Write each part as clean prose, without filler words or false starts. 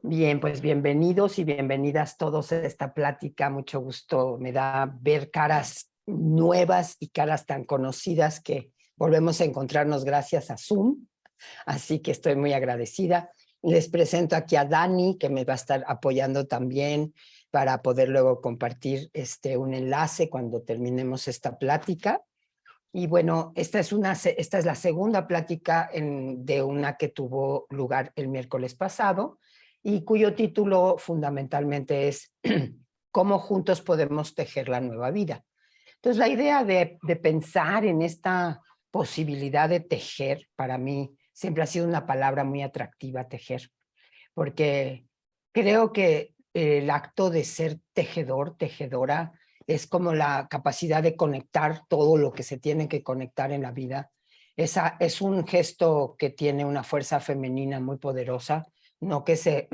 Bien, pues bienvenidos y bienvenidas todos a esta plática. Mucho gusto me da ver caras nuevas y caras tan conocidas que volvemos a encontrarnos gracias a Zoom. Así que estoy muy agradecida. Les presento aquí a Dani, que me va a estar apoyando también para poder luego compartir un enlace cuando terminemos esta plática. Y bueno, esta es la segunda plática de una que tuvo lugar el miércoles pasado y cuyo título fundamentalmente es ¿Cómo juntos podemos tejer la nueva vida? Entonces, la idea de pensar en esta posibilidad de tejer, para mí siempre ha sido una palabra muy atractiva, tejer, porque creo que el acto de ser tejedor, tejedora, es como la capacidad de conectar todo lo que se tiene que conectar en la vida. Es un gesto que tiene una fuerza femenina muy poderosa, no que se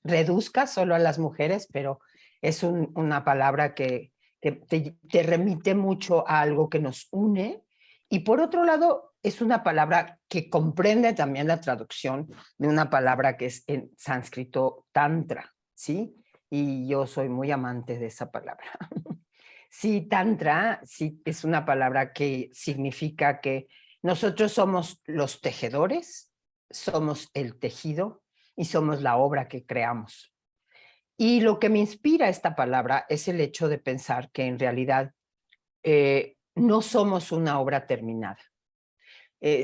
reduzca solo a las mujeres, pero es una palabra que te remite mucho a algo que nos une. Y por otro lado, es una palabra que comprende también la traducción de una palabra que es en sánscrito tantra, ¿sí? Y yo soy muy amante de esa palabra. Sí, tantra, sí, es una palabra que significa que nosotros somos los tejedores, somos el tejido y somos la obra que creamos. Y lo que me inspira esta palabra es el hecho de pensar que en realidad no somos una obra terminada.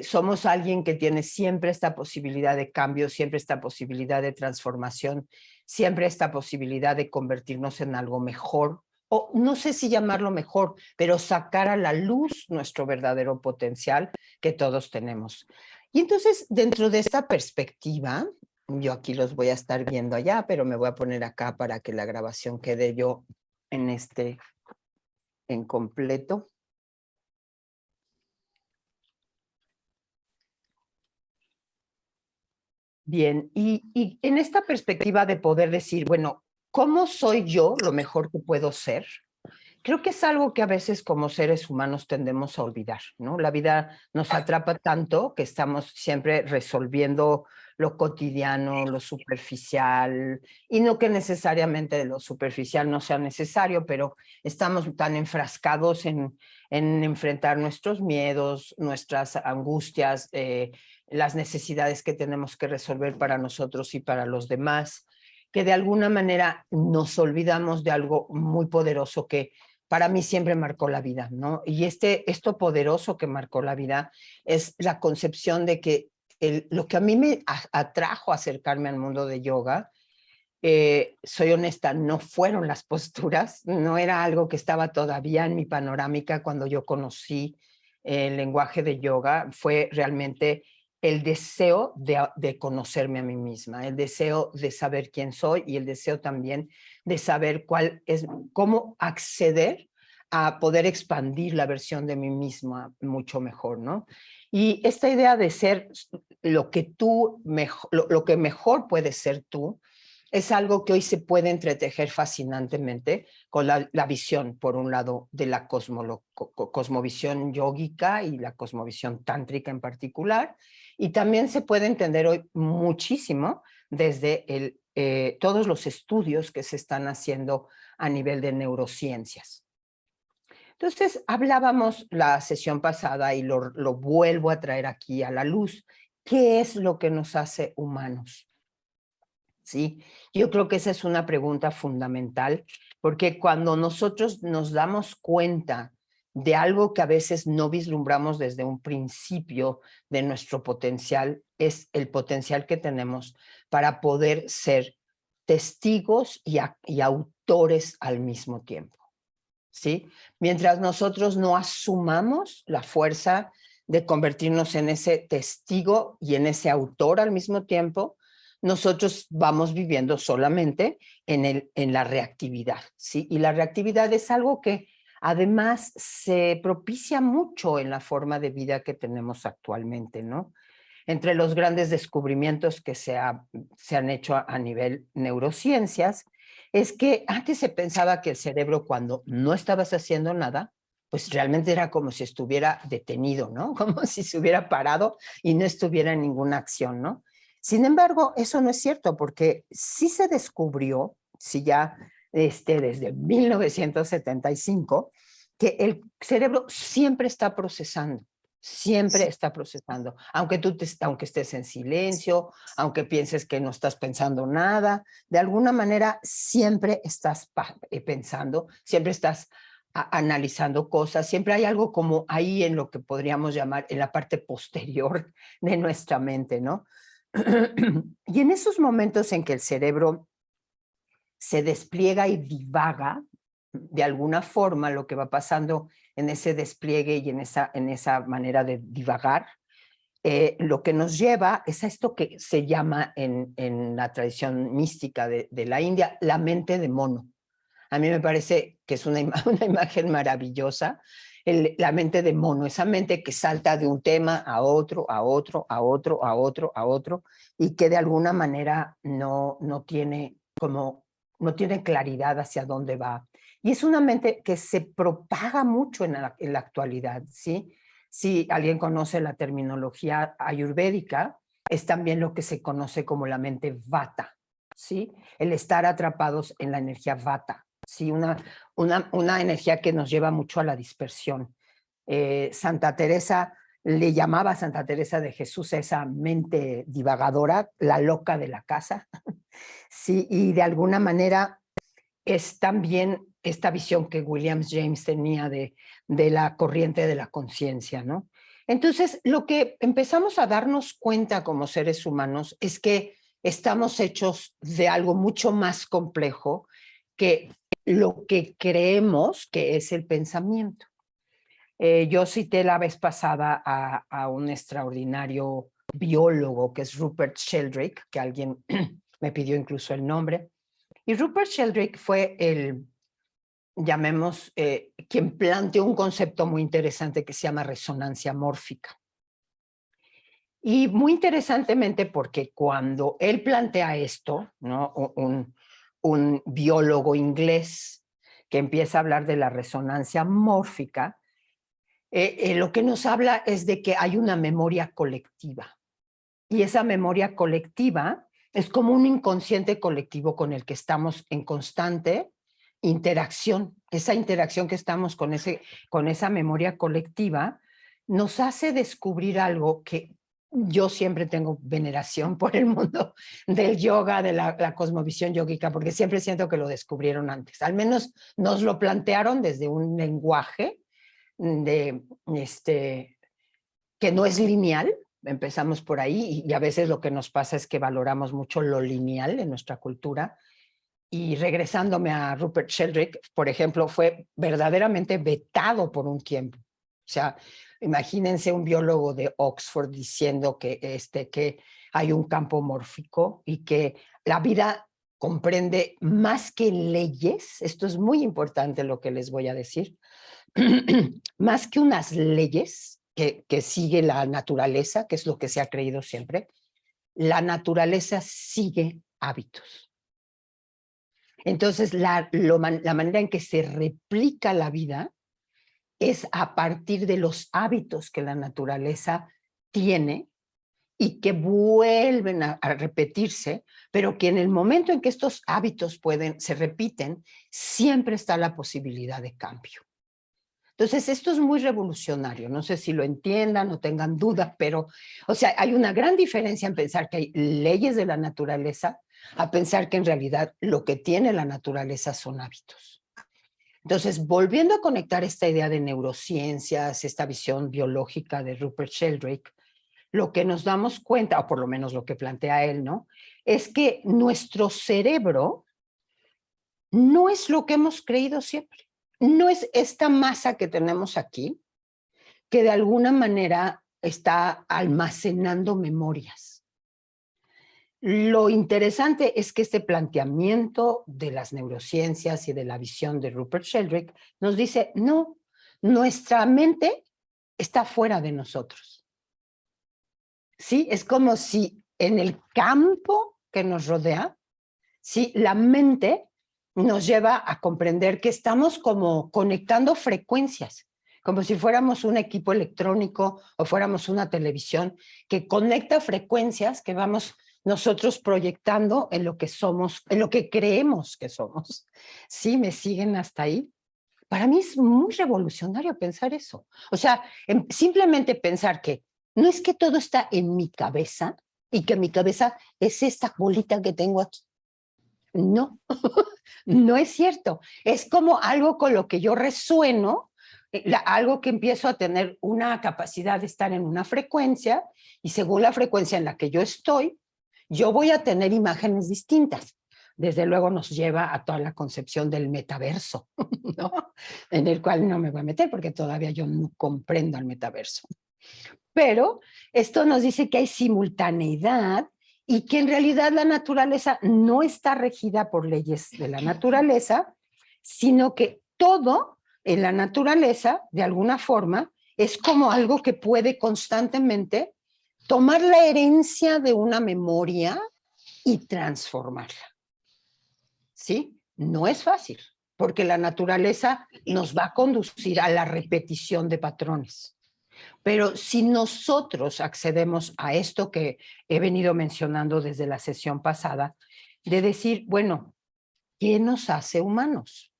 Somos alguien que tiene siempre esta posibilidad de cambio, siempre esta posibilidad de transformación, siempre esta posibilidad de convertirnos en algo mejor, o no sé si llamarlo mejor, pero sacar a la luz nuestro verdadero potencial que todos tenemos. Y entonces, dentro de esta perspectiva, yo aquí los voy a estar viendo allá, pero me voy a poner acá para que la grabación quede yo en completo. Bien, y en esta perspectiva de poder decir, bueno, ¿cómo soy yo lo mejor que puedo ser? Creo que es algo que a veces como seres humanos tendemos a olvidar, ¿no? La vida nos atrapa tanto que estamos siempre resolviendo lo cotidiano, lo superficial, y no que necesariamente lo superficial no sea necesario, pero estamos tan enfrascados en enfrentar nuestros miedos, nuestras angustias, las necesidades que tenemos que resolver para nosotros y para los demás, que de alguna manera nos olvidamos de algo muy poderoso que para mí siempre marcó la vida, ¿no? Y esto poderoso que marcó la vida es la concepción de que lo que a mí me atrajo a acercarme al mundo de yoga, soy honesta, no fueron las posturas, no era algo que estaba todavía en mi panorámica cuando yo conocí el lenguaje de yoga, fue realmente el deseo de conocerme a mí misma, el deseo de saber quién soy y el deseo también de saber cómo acceder a poder expandir la versión de mí misma mucho mejor, ¿no? Y esta idea de ser lo que lo que mejor puedes ser tú, es algo que hoy se puede entretejer fascinantemente con la visión, por un lado, de la cosmovisión yógica y la cosmovisión tántrica en particular, y también se puede entender hoy muchísimo desde todos los estudios que se están haciendo a nivel de neurociencias. Entonces, hablábamos la sesión pasada y lo vuelvo a traer aquí a la luz. ¿Qué es lo que nos hace humanos? ¿Sí? Yo creo que esa es una pregunta fundamental, porque cuando nosotros nos damos cuenta de algo que a veces no vislumbramos desde un principio de nuestro potencial, es el potencial que tenemos para poder ser testigos y autores al mismo tiempo, ¿sí? Mientras nosotros no asumamos la fuerza de convertirnos en ese testigo y en ese autor al mismo tiempo, nosotros vamos viviendo solamente en la reactividad, ¿sí? Y la reactividad es algo que además se propicia mucho en la forma de vida que tenemos actualmente, ¿no? Entre los grandes descubrimientos que se han hecho a nivel neurociencias, es que antes se pensaba que el cerebro, cuando no estabas haciendo nada, pues realmente era como si estuviera detenido, ¿no? Como si se hubiera parado y no estuviera en ninguna acción, ¿no? Sin embargo, eso no es cierto, porque sí se descubrió, sí ya desde 1975, que el cerebro siempre está procesando, aunque estés en silencio, aunque pienses que no estás pensando nada, de alguna manera siempre estás pensando, siempre estás analizando cosas, siempre hay algo como ahí en lo que podríamos llamar en la parte posterior de nuestra mente, ¿no? Y en esos momentos en que el cerebro se despliega y divaga, de alguna forma lo que va pasando en ese despliegue y en esa manera de divagar, lo que nos lleva es a esto que se llama en la tradición mística de la India, la mente de mono. A mí me parece que es una imagen maravillosa, la mente de mono, esa mente que salta de un tema a otro, a otro, a otro, a otro, a otro, y que de alguna manera no tiene claridad hacia dónde va. Y es una mente que se propaga mucho en la actualidad, ¿sí? Si alguien conoce la terminología ayurvédica, es también lo que se conoce como la mente vata, ¿sí? El estar atrapados en la energía vata, ¿sí? Una energía que nos lleva mucho a la dispersión. Santa Teresa le llamaba a Santa Teresa de Jesús esa mente divagadora, la loca de la casa, sí, y de alguna manera es también esta visión que William James tenía de la corriente de la conciencia, ¿no? Entonces, lo que empezamos a darnos cuenta como seres humanos es que estamos hechos de algo mucho más complejo que lo que creemos que es el pensamiento. Yo cité la vez pasada a un extraordinario biólogo que es Rupert Sheldrake, que alguien me pidió incluso el nombre. Y Rupert Sheldrake fue llamemos, quien planteó un concepto muy interesante que se llama resonancia mórfica. Y muy interesantemente porque cuando él plantea esto, ¿no? un biólogo inglés que empieza a hablar de la resonancia mórfica, lo que nos habla es de que hay una memoria colectiva. Y esa memoria colectiva es como un inconsciente colectivo con el que estamos en constante interacción. Esa interacción que estamos con esa memoria colectiva nos hace descubrir algo que yo siempre tengo veneración por el mundo del yoga, de la cosmovisión yógica, porque siempre siento que lo descubrieron antes. Al menos nos lo plantearon desde un lenguaje que no es lineal. Empezamos por ahí y a veces lo que nos pasa es que valoramos mucho lo lineal en nuestra cultura. Y regresándome a Rupert Sheldrake, por ejemplo, fue verdaderamente vetado por un tiempo. O sea, imagínense un biólogo de Oxford diciendo que hay un campo mórfico y que la vida comprende más que leyes. Esto es muy importante lo que les voy a decir. Más que unas leyes que sigue la naturaleza, que es lo que se ha creído siempre, la naturaleza sigue hábitos. Entonces, la manera en que se replica la vida es a partir de los hábitos que la naturaleza tiene y que vuelven a repetirse, pero que en el momento en que estos hábitos se repiten, siempre está la posibilidad de cambio. Entonces, esto es muy revolucionario. No sé si lo entiendan o tengan duda, pero, o sea, hay una gran diferencia en pensar que hay leyes de la naturaleza a pensar que en realidad lo que tiene la naturaleza son hábitos. Entonces, volviendo a conectar esta idea de neurociencias, esta visión biológica de Rupert Sheldrake, lo que nos damos cuenta, o por lo menos lo que plantea él, ¿no? Es que nuestro cerebro no es lo que hemos creído siempre. No es esta masa que tenemos aquí, que de alguna manera está almacenando memorias. Lo interesante es que este planteamiento de las neurociencias y de la visión de Rupert Sheldrake nos dice, no, nuestra mente está fuera de nosotros. ¿Sí? Es como si en el campo que nos rodea, ¿sí? La mente nos lleva a comprender que estamos como conectando frecuencias, como si fuéramos un equipo electrónico o fuéramos una televisión que conecta frecuencias que vamos nosotros proyectando en lo que somos, en lo que creemos que somos. ¿Sí? ¿Me siguen hasta ahí? Para mí es muy revolucionario pensar eso. O sea, simplemente pensar que no es que todo está en mi cabeza y que mi cabeza es esta bolita que tengo aquí. No, no es cierto. Es como algo con lo que yo resueno, algo que empiezo a tener una capacidad de estar en una frecuencia y según la frecuencia en la que yo estoy, yo voy a tener imágenes distintas. Desde luego nos lleva a toda la concepción del metaverso, ¿no? En el cual no me voy a meter porque todavía yo no comprendo el metaverso. Pero esto nos dice que hay simultaneidad y que en realidad la naturaleza no está regida por leyes de la naturaleza, sino que todo en la naturaleza, de alguna forma, es como algo que puede constantemente tomar la herencia de una memoria y transformarla. ¿Sí? No es fácil, porque la naturaleza nos va a conducir a la repetición de patrones. Pero si nosotros accedemos a esto que he venido mencionando desde la sesión pasada, de decir, bueno, ¿qué nos hace humanos?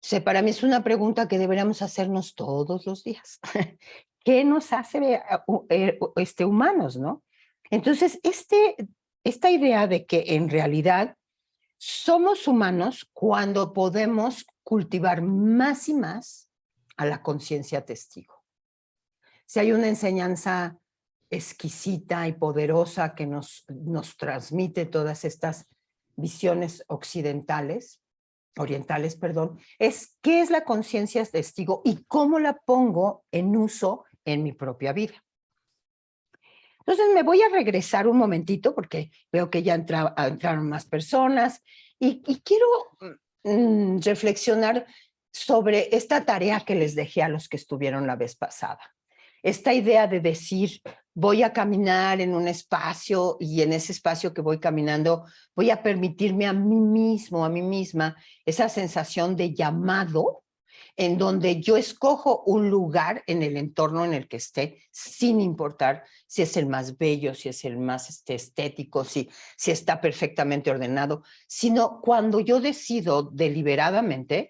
O sea, para mí es una pregunta que deberíamos hacernos todos los días. ¿Qué nos hace humanos, no? Entonces, esta idea de que en realidad somos humanos cuando podemos cultivar más y más a la conciencia testigo. Si hay una enseñanza exquisita y poderosa que nos transmite todas estas visiones orientales, perdón, es qué es la conciencia testigo y cómo la pongo en uso en mi propia vida. Entonces me voy a regresar un momentito porque veo que ya entraron más personas y quiero reflexionar sobre esta tarea que les dejé a los que estuvieron la vez pasada. Esta idea de decir, voy a caminar en un espacio y en ese espacio que voy caminando voy a permitirme a mí mismo, a mí misma, esa sensación de llamado en donde yo escojo un lugar en el entorno en el que esté, sin importar si es el más bello, si es el más estético, si está perfectamente ordenado, sino cuando yo decido deliberadamente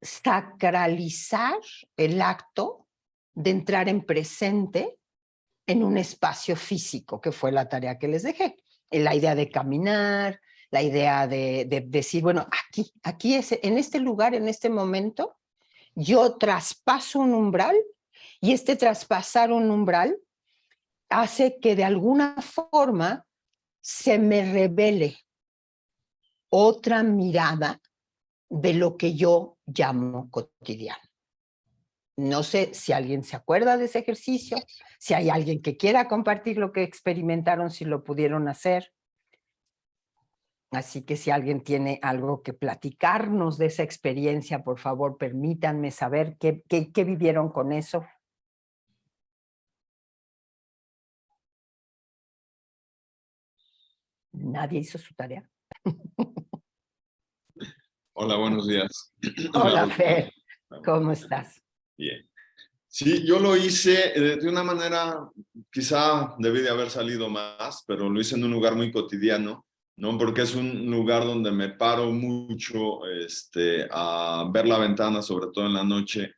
sacralizar el acto de entrar en presente en un espacio físico, que fue la tarea que les dejé. La idea de caminar, la idea de decir, bueno, aquí es, en este lugar, en este momento, yo traspaso un umbral y este traspasar un umbral hace que de alguna forma se me revele otra mirada de lo que yo llamo cotidiano. No sé si alguien se acuerda de ese ejercicio, si hay alguien que quiera compartir lo que experimentaron, si lo pudieron hacer. Así que si alguien tiene algo que platicarnos de esa experiencia, por favor, permítanme saber qué vivieron con eso. Nadie hizo su tarea. Hola, buenos días. Hola, Fer. ¿Cómo estás? Bien. Sí, yo lo hice de una manera, quizá debí de haber salido más, pero lo hice en un lugar muy cotidiano, ¿no? Porque es un lugar donde me paro mucho a ver la ventana, sobre todo en la noche.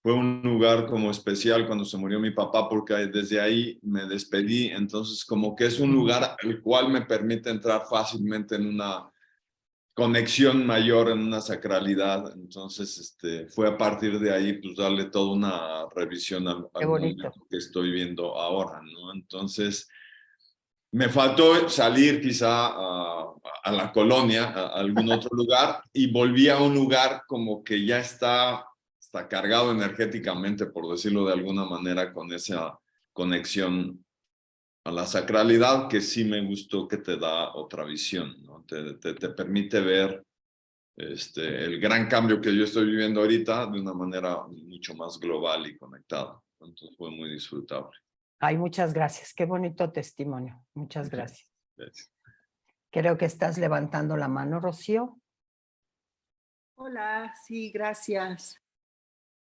Fue un lugar como especial cuando se murió mi papá, porque desde ahí me despedí. Entonces, como que es un lugar el cual me permite entrar fácilmente en una conexión mayor, en una sacralidad. Entonces, fue a partir de ahí, pues, darle toda una revisión al momento que estoy viendo ahora, ¿no? Entonces, me faltó salir quizá a la colonia, a algún otro lugar, y volví a un lugar como que ya está cargado energéticamente, por decirlo de alguna manera, con esa conexión a la sacralidad, que sí me gustó, que te da otra visión, ¿no? Te permite ver el gran cambio que yo estoy viviendo ahorita de una manera mucho más global y conectada. Entonces fue muy disfrutable. Ay, muchas gracias. Qué bonito testimonio. Muchas gracias. Gracias. Creo que estás levantando la mano, Rocío. Hola, sí, gracias.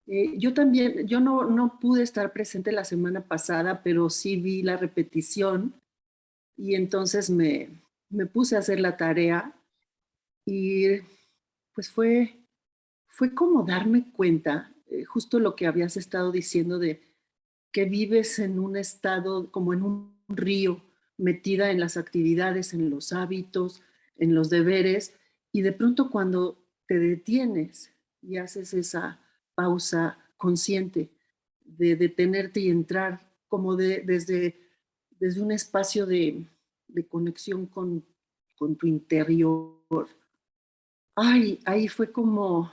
Yo también, yo no pude estar presente la semana pasada, pero sí vi la repetición y entonces me puse a hacer la tarea y pues fue como darme cuenta, justo lo que habías estado diciendo de que vives en un estado como en un río, metida en las actividades, en los hábitos, en los deberes, y de pronto cuando te detienes y haces esa pausa consciente de detenerte y entrar como desde un espacio de conexión con tu interior. Ay, ahí fue como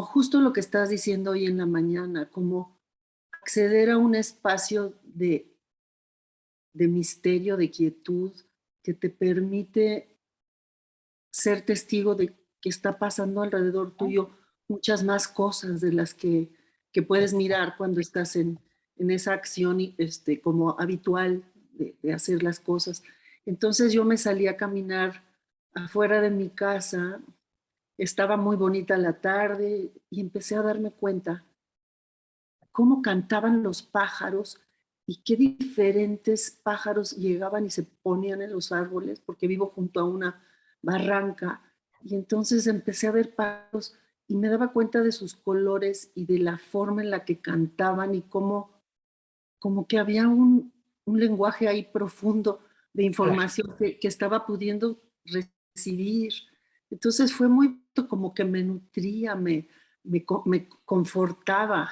justo lo que estás diciendo hoy en la mañana, como acceder a un espacio de misterio, de quietud, que te permite ser testigo de que está pasando alrededor tuyo muchas más cosas de las que puedes mirar cuando estás en esa acción como habitual de hacer las cosas. Entonces yo me salí a caminar afuera de mi casa, estaba muy bonita la tarde y empecé a darme cuenta cómo cantaban los pájaros y qué diferentes pájaros llegaban y se ponían en los árboles, porque vivo junto a una barranca. Y entonces empecé a ver pájaros y me daba cuenta de sus colores y de la forma en la que cantaban y cómo como que había un lenguaje ahí profundo de Claro. información que estaba pudiendo recibir. Entonces fue muy como que me nutría, me confortaba.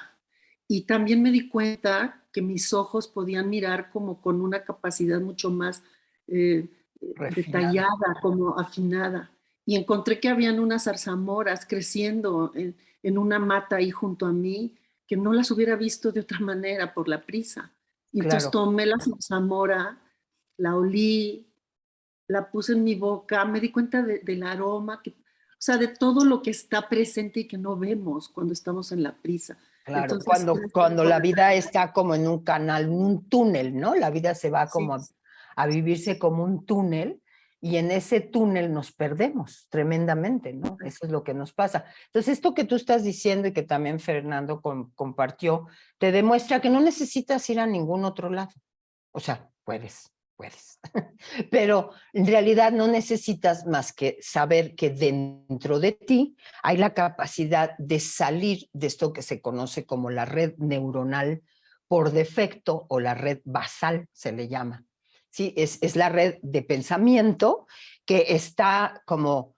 Y también me di cuenta que mis ojos podían mirar como con una capacidad mucho más eh, Refinado. detallada, como afinada. Y encontré que habían unas zarzamoras creciendo en una mata ahí junto a mí, que no las hubiera visto de otra manera por la prisa. Y entonces Claro. tomé la zarzamora, la olí, la puse en mi boca, me di cuenta del aroma, o sea, de todo lo que está presente y que no vemos cuando estamos en la prisa. Claro, Entonces, cuando la vida está como en un canal, un túnel, ¿no? La vida se va sí, como a vivirse como un túnel y en ese túnel nos perdemos tremendamente, ¿no? Eso es lo que nos pasa. Entonces, esto que tú estás diciendo y que también Fernando compartió, te demuestra que no necesitas ir a ningún otro lado. O sea, puedes. Pero en realidad no necesitas más que saber que dentro de ti hay la capacidad de salir de esto que se conoce como la red neuronal por defecto o la red basal, se le llama. Sí, es la red de pensamiento que está como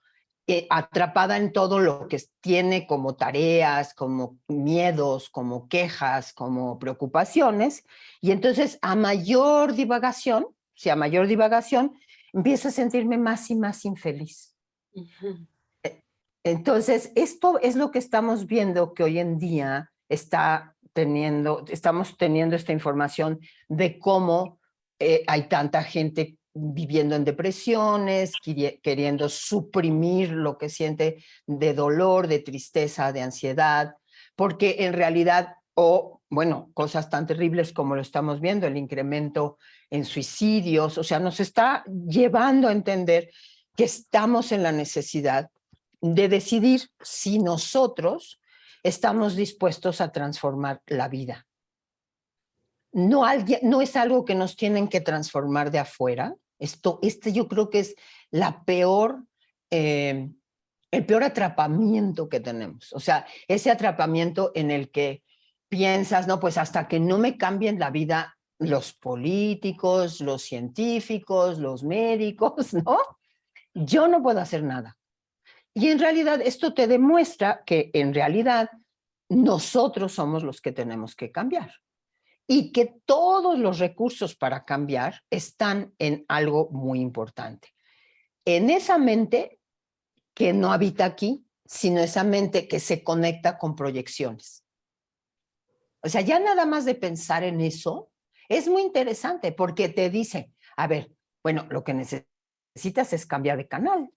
atrapada en todo lo que tiene como tareas, como miedos, como quejas, como preocupaciones, y entonces a mayor divagación, si a mayor divagación, empiezo a sentirme más y más infeliz. uh-huh. Entonces, esto es lo que estamos viendo que hoy en día estamos teniendo esta información de cómo hay tanta gente viviendo en depresiones, queriendo suprimir lo que siente de dolor, de tristeza, de ansiedad, porque en realidad, bueno, cosas tan terribles como lo estamos viendo, el incremento en suicidios, o sea, nos está llevando a entender que estamos en la necesidad de decidir si nosotros estamos dispuestos a transformar la vida. No es algo que nos tienen que transformar de afuera. Yo creo que es el peor atrapamiento que tenemos. O sea, ese atrapamiento en el que piensas, no, pues hasta que no me cambien la vida los políticos, los científicos, los médicos, ¿no? Yo no puedo hacer nada. Y en realidad esto te demuestra que en realidad nosotros somos los que tenemos que cambiar y que todos los recursos para cambiar están en algo muy importante. En esa mente que no habita aquí, sino esa mente que se conecta con proyecciones. O sea, ya nada más de pensar en eso es muy interesante porque te dice, a ver, bueno, lo que necesitas es cambiar de canal.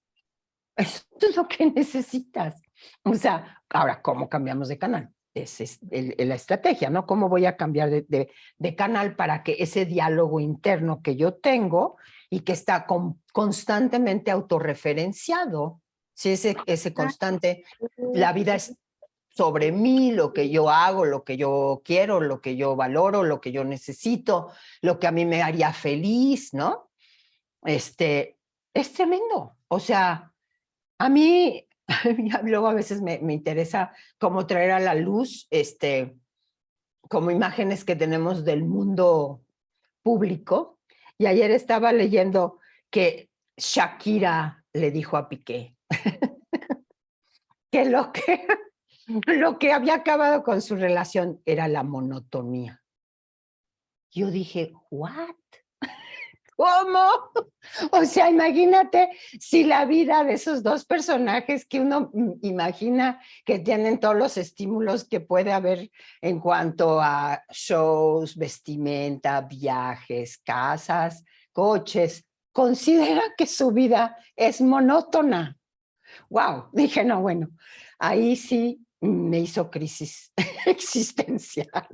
Eso es lo que necesitas. O sea, ahora, ¿cómo cambiamos de canal? Esa es la estrategia, ¿no? ¿Cómo voy a cambiar de canal para que ese diálogo interno que yo tengo y que está constantemente autorreferenciado, si ese constante, la vida es sobre mí, lo que yo hago, lo que yo quiero, lo que yo valoro, lo que yo necesito, lo que a mí me haría feliz, ¿no? Es tremendo. O sea, a mí, luego a veces me interesa como traer a la luz, como imágenes que tenemos del mundo público. Y ayer estaba leyendo que Shakira le dijo a Piqué que lo que había acabado con su relación era la monotonía. Yo dije, ¿what? ¿Cómo? O sea, imagínate si la vida de esos dos personajes que uno imagina que tienen todos los estímulos que puede haber en cuanto a shows, vestimenta, viajes, casas, coches, considera que su vida es monótona. Wow, dije, no, bueno, ahí sí me hizo crisis existencial.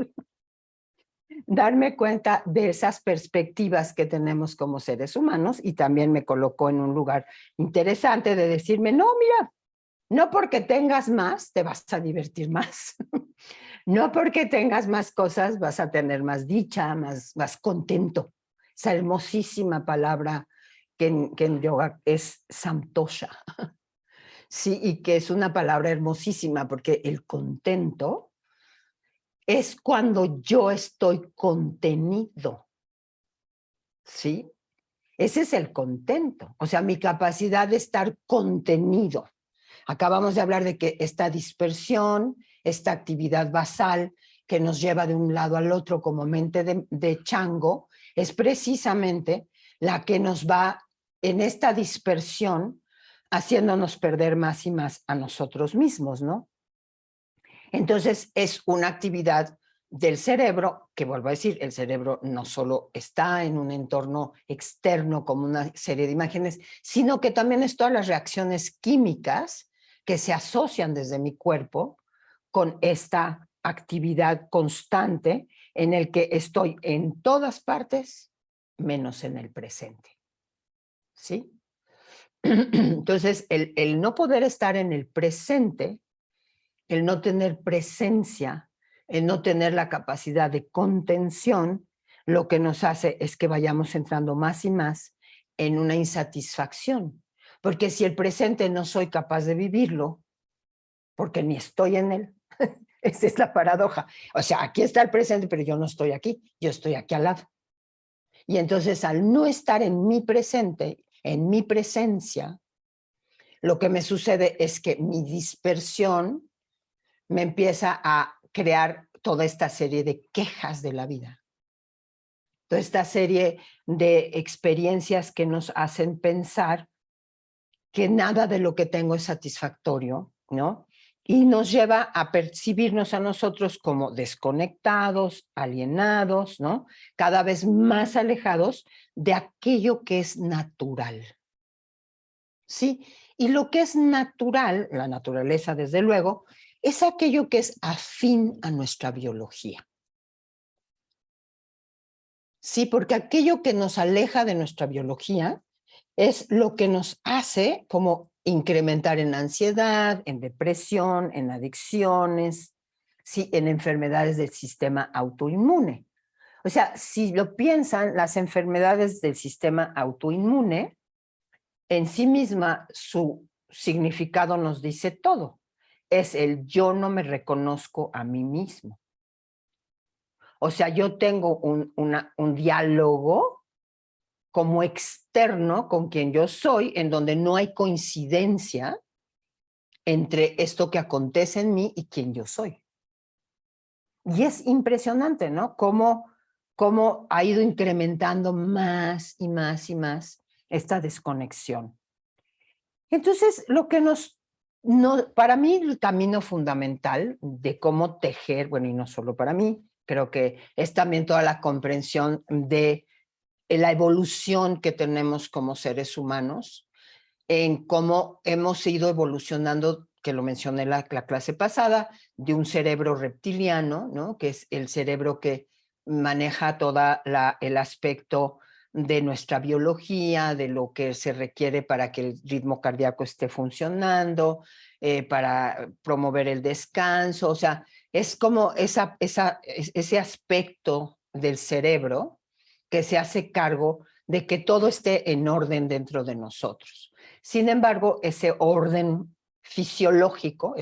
Darme cuenta de esas perspectivas que tenemos como seres humanos y también me colocó en un lugar interesante de decirme, no, mira, no porque tengas más te vas a divertir más. No porque tengas más cosas vas a tener más dicha, más contento. Esa hermosísima palabra que en yoga es santosha. Sí, y que es una palabra hermosísima porque el contento es cuando yo estoy contenido, ¿sí? Ese es el contento, o sea, mi capacidad de estar contenido. Acabamos de hablar de que esta dispersión, esta actividad basal que nos lleva de un lado al otro como mente de chango, es precisamente la que nos va en esta dispersión haciéndonos perder más y más a nosotros mismos, ¿no? Entonces es una actividad del cerebro, que vuelvo a decir, el cerebro no solo está en un entorno externo como una serie de imágenes, sino que también es todas las reacciones químicas que se asocian desde mi cuerpo con esta actividad constante en el que estoy en todas partes menos en el presente. ¿Sí? Entonces, el no poder estar en el presente, el no tener presencia, el no tener la capacidad de contención, lo que nos hace es que vayamos entrando más y más en una insatisfacción. Porque si el presente no soy capaz de vivirlo, porque ni estoy en él, esa es la paradoja. O sea, aquí está el presente, pero yo no estoy aquí, yo estoy aquí al lado. Y entonces al no estar en mi presente, en mi presencia, lo que me sucede es que mi dispersión me empieza a crear toda esta serie de quejas de la vida. Toda esta serie de experiencias que nos hacen pensar que nada de lo que tengo es satisfactorio, ¿no? Y nos lleva a percibirnos a nosotros como desconectados, alienados, ¿no? Cada vez más alejados de aquello que es natural. ¿Sí? Y lo que es natural, la naturaleza desde luego, es aquello que es afín a nuestra biología. Sí, porque aquello que nos aleja de nuestra biología es lo que nos hace como incrementar en ansiedad, en depresión, en adicciones, sí, en enfermedades del sistema autoinmune. O sea, si lo piensan, las enfermedades del sistema autoinmune, en sí misma, su significado nos dice todo. Es el yo no me reconozco a mí mismo. O sea, yo tengo un diálogo como externo con quien yo soy, en donde no hay coincidencia entre esto que acontece en mí y quien yo soy. Y es impresionante, ¿no? Cómo ha ido incrementando más y más y más esta desconexión. Entonces, lo que para mí el camino fundamental de cómo tejer, bueno, y no solo para mí, creo que es también toda la comprensión de la evolución que tenemos como seres humanos, en cómo hemos ido evolucionando, que lo mencioné la clase pasada, de un cerebro reptiliano, ¿no? Que es el cerebro que maneja todo el aspecto de nuestra biología, de lo que se requiere para que el ritmo cardíaco esté funcionando, para promover el descanso. O sea, es como ese aspecto del cerebro que se hace cargo de que todo esté en orden dentro de nosotros. Sin embargo, ese orden fisiológico,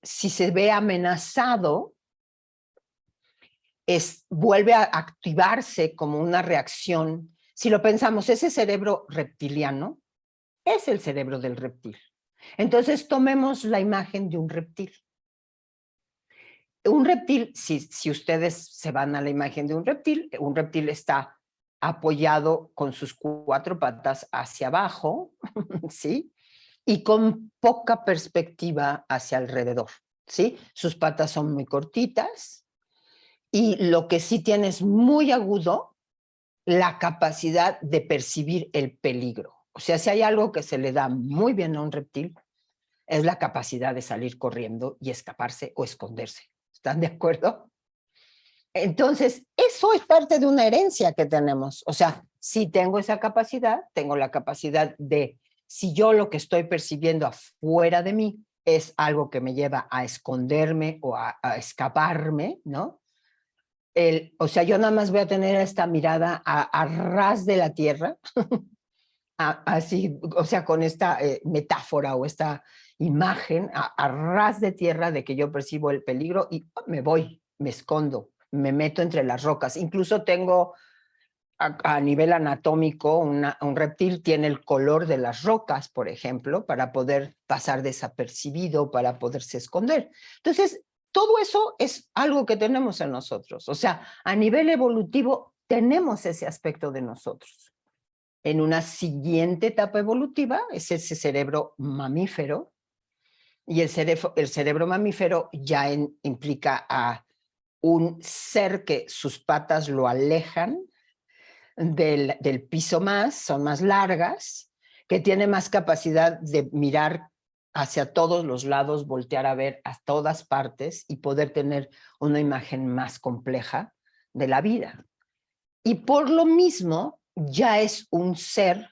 si se ve amenazado, vuelve a activarse como una reacción. Si lo pensamos, ese cerebro reptiliano es el cerebro del reptil. Entonces, tomemos la imagen de un reptil. Un reptil, si ustedes se van a la imagen de un reptil está apoyado con sus 4 patas hacia abajo, ¿sí? Y con poca perspectiva hacia alrededor, ¿sí? Sus patas son muy cortitas y lo que sí tiene es muy agudo la capacidad de percibir el peligro. O sea, si hay algo que se le da muy bien a un reptil, es la capacidad de salir corriendo y escaparse o esconderse. ¿Están de acuerdo? Entonces, eso es parte de una herencia que tenemos. O sea, si tengo esa capacidad, tengo la capacidad de, si yo lo que estoy percibiendo afuera de mí es algo que me lleva a esconderme o a escaparme, ¿no? O sea, yo nada más voy a tener esta mirada a ras de la tierra, así, o sea, con esta metáfora o esta imagen a ras de tierra de que yo percibo el peligro y me voy, me escondo, me meto entre las rocas. Incluso tengo a nivel anatómico, un reptil tiene el color de las rocas, por ejemplo, para poder pasar desapercibido, para poderse esconder. Entonces, todo eso es algo que tenemos en nosotros. O sea, a nivel evolutivo tenemos ese aspecto de nosotros. En una siguiente etapa evolutiva es ese cerebro mamífero, y el cerebro mamífero ya implica a un ser que sus patas lo alejan del piso más, son más largas, que tiene más capacidad de mirar hacia todos los lados, voltear a ver a todas partes y poder tener una imagen más compleja de la vida. Y por lo mismo, ya es un ser,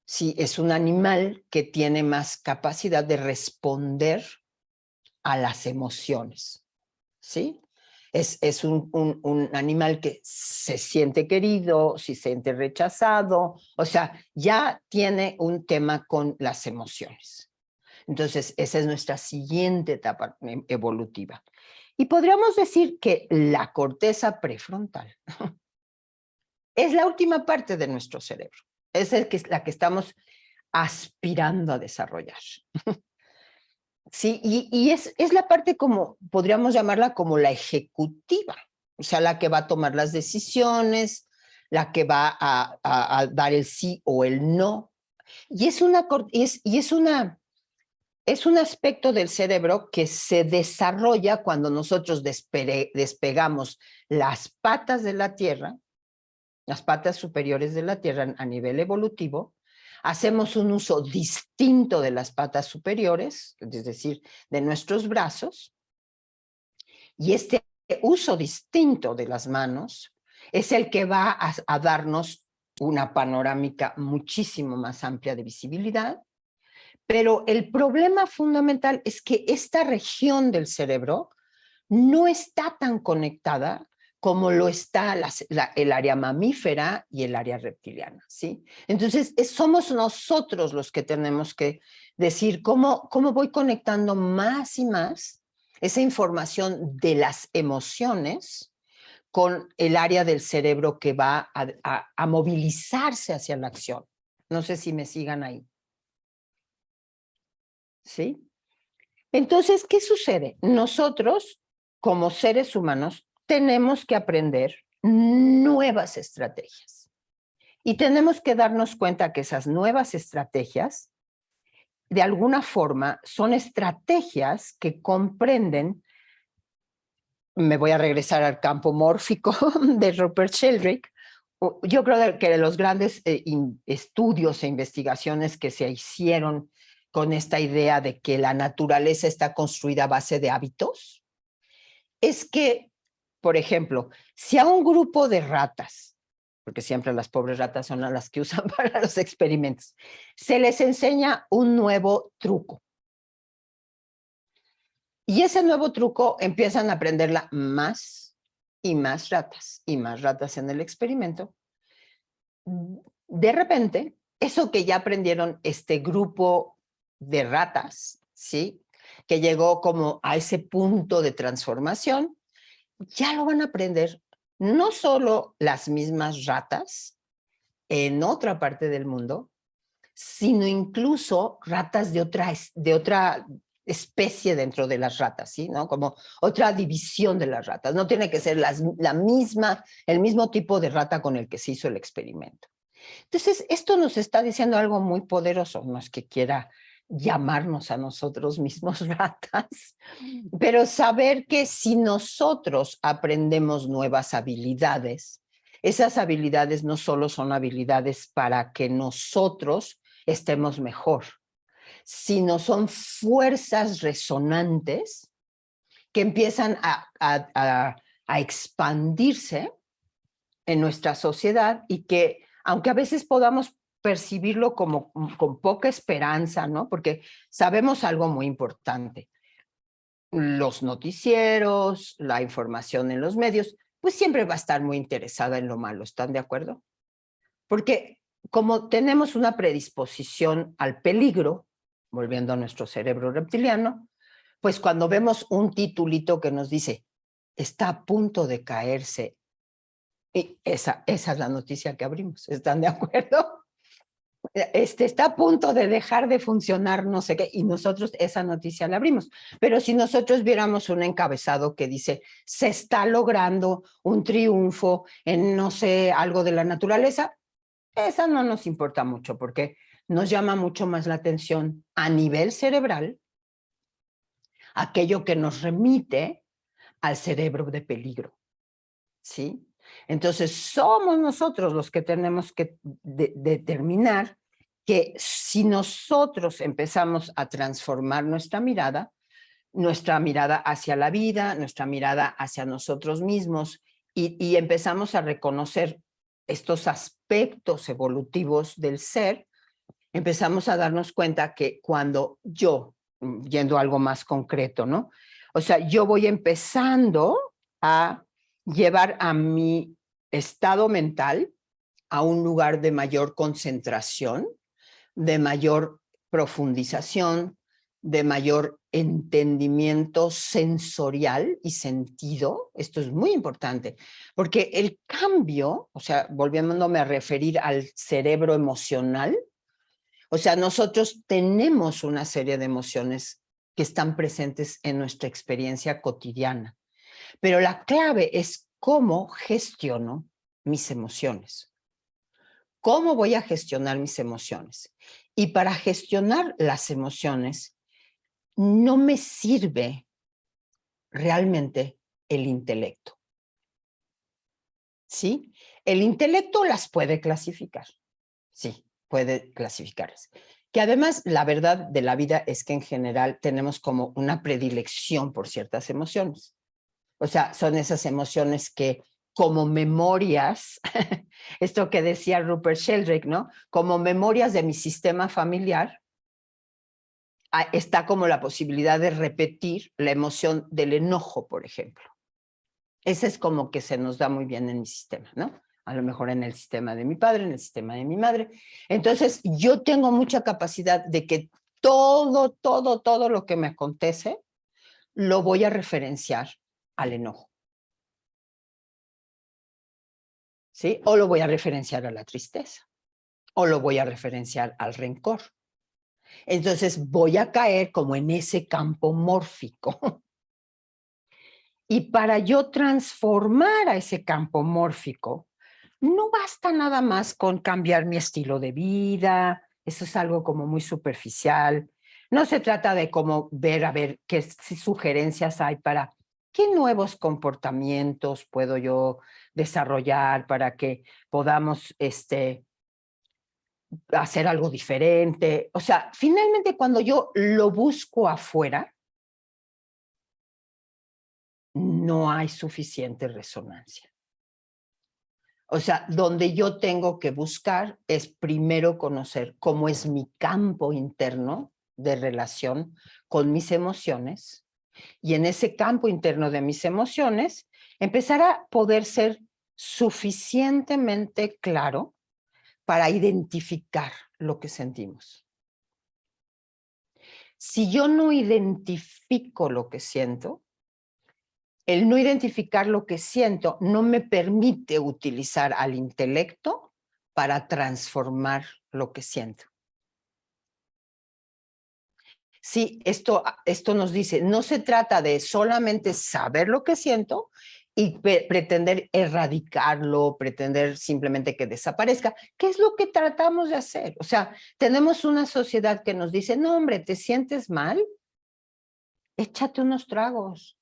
sí, es un animal que tiene más capacidad de responder a las emociones, ¿sí? Es un animal que se siente querido, se siente rechazado, o sea, ya tiene un tema con las emociones. Entonces, esa es nuestra siguiente etapa evolutiva. Y podríamos decir que la corteza prefrontal es la última parte de nuestro cerebro. Es la que estamos aspirando a desarrollar. Sí, y es la parte como, podríamos llamarla como la ejecutiva, o sea, la que va a tomar las decisiones, la que va a dar el sí o el no. Y es un aspecto del cerebro que se desarrolla cuando nosotros despegamos las patas de la Tierra, las patas superiores de la Tierra a nivel evolutivo, hacemos un uso distinto de las patas superiores, es decir, de nuestros brazos, y este uso distinto de las manos es el que va a darnos una panorámica muchísimo más amplia de visibilidad, pero el problema fundamental es que esta región del cerebro no está tan conectada como lo está el área mamífera y el área reptiliana, ¿sí? Entonces, somos nosotros los que tenemos que decir cómo voy conectando más y más esa información de las emociones con el área del cerebro que va a movilizarse hacia la acción. No sé si me sigan ahí. ¿Sí? Entonces, ¿qué sucede? Nosotros, como seres humanos, tenemos que aprender nuevas estrategias. Y tenemos que darnos cuenta que esas nuevas estrategias, de alguna forma, son estrategias que comprenden, me voy a regresar al campo mórfico de Rupert Sheldrake. Yo creo que de los grandes estudios e investigaciones que se hicieron con esta idea de que la naturaleza está construida a base de hábitos, es que por ejemplo, si a un grupo de ratas, porque siempre las pobres ratas son las que usan para los experimentos, se les enseña un nuevo truco. Y ese nuevo truco empiezan a aprenderla más y más ratas en el experimento. De repente, eso que ya aprendieron este grupo de ratas, ¿sí? Que llegó como a ese punto de transformación, ya lo van a aprender no solo las mismas ratas en otra parte del mundo, sino incluso ratas de otra especie dentro de las ratas, ¿sí? ¿No? Como otra división de las ratas. No tiene que ser el mismo tipo de rata con el que se hizo el experimento. Entonces, esto nos está diciendo algo muy poderoso, no es que quiera llamarnos a nosotros mismos ratas, pero saber que si nosotros aprendemos nuevas habilidades, esas habilidades no solo son habilidades para que nosotros estemos mejor, sino son fuerzas resonantes que empiezan a expandirse en nuestra sociedad y que, aunque a veces podamos percibirlo como con poca esperanza, ¿no? Porque sabemos algo muy importante. Los noticieros, la información en los medios, pues siempre va a estar muy interesada en lo malo, ¿están de acuerdo? Porque como tenemos una predisposición al peligro, volviendo a nuestro cerebro reptiliano, pues cuando vemos un titulito que nos dice, está a punto de caerse, y esa es la noticia que abrimos, ¿están de acuerdo? Está a punto de dejar de funcionar no sé qué, y nosotros esa noticia la abrimos. Pero si nosotros viéramos un encabezado que dice, se está logrando un triunfo en, no sé, algo de la naturaleza, esa no nos importa mucho porque nos llama mucho más la atención a nivel cerebral aquello que nos remite al cerebro de peligro, ¿sí? Entonces, somos nosotros los que tenemos que determinar que si nosotros empezamos a transformar nuestra mirada hacia la vida, nuestra mirada hacia nosotros mismos, y empezamos a reconocer estos aspectos evolutivos del ser, empezamos a darnos cuenta que cuando yo, yendo a algo más concreto, ¿no? O sea, yo voy empezando a llevar a mi estado mental a un lugar de mayor concentración, de mayor profundización, de mayor entendimiento sensorial y sentido. Esto es muy importante, porque el cambio, o sea, volviéndome a referir al cerebro emocional, o sea, nosotros tenemos una serie de emociones que están presentes en nuestra experiencia cotidiana, pero la clave es cómo gestiono mis emociones. ¿Cómo voy a gestionar mis emociones? Y para gestionar las emociones, no me sirve realmente el intelecto. ¿Sí? El intelecto las puede clasificar. Sí, puede clasificarlas. Que además, la verdad de la vida es que en general tenemos como una predilección por ciertas emociones. O sea, son esas emociones que como memorias, esto que decía Rupert Sheldrake, ¿no? Como memorias de mi sistema familiar, está como la posibilidad de repetir la emoción del enojo, por ejemplo. Ese es como que se nos da muy bien en mi sistema, ¿no? A lo mejor en el sistema de mi padre, en el sistema de mi madre. Entonces, yo tengo mucha capacidad de que todo lo que me acontece, lo voy a referenciar al enojo. ¿Sí? O lo voy a referenciar a la tristeza, o lo voy a referenciar al rencor. Entonces voy a caer como en ese campo mórfico. Y para yo transformar a ese campo mórfico, no basta nada más con cambiar mi estilo de vida, eso es algo como muy superficial. No se trata de como ver, a ver qué sugerencias hay para qué nuevos comportamientos puedo yo desarrollar para que podamos hacer algo diferente. O sea, finalmente cuando yo lo busco afuera, no hay suficiente resonancia. O sea, donde yo tengo que buscar es primero conocer cómo es mi campo interno de relación con mis emociones, y en ese campo interno de mis emociones empezar a poder ser suficientemente claro para identificar lo que sentimos. Si yo no identifico lo que siento, el no identificar lo que siento no me permite utilizar al intelecto para transformar lo que siento. Sí, esto nos dice, no se trata de solamente saber lo que siento y pretender erradicarlo, pretender simplemente que desaparezca. ¿Qué es lo que tratamos de hacer? O sea, tenemos una sociedad que nos dice, no, hombre, ¿te sientes mal? Échate unos tragos.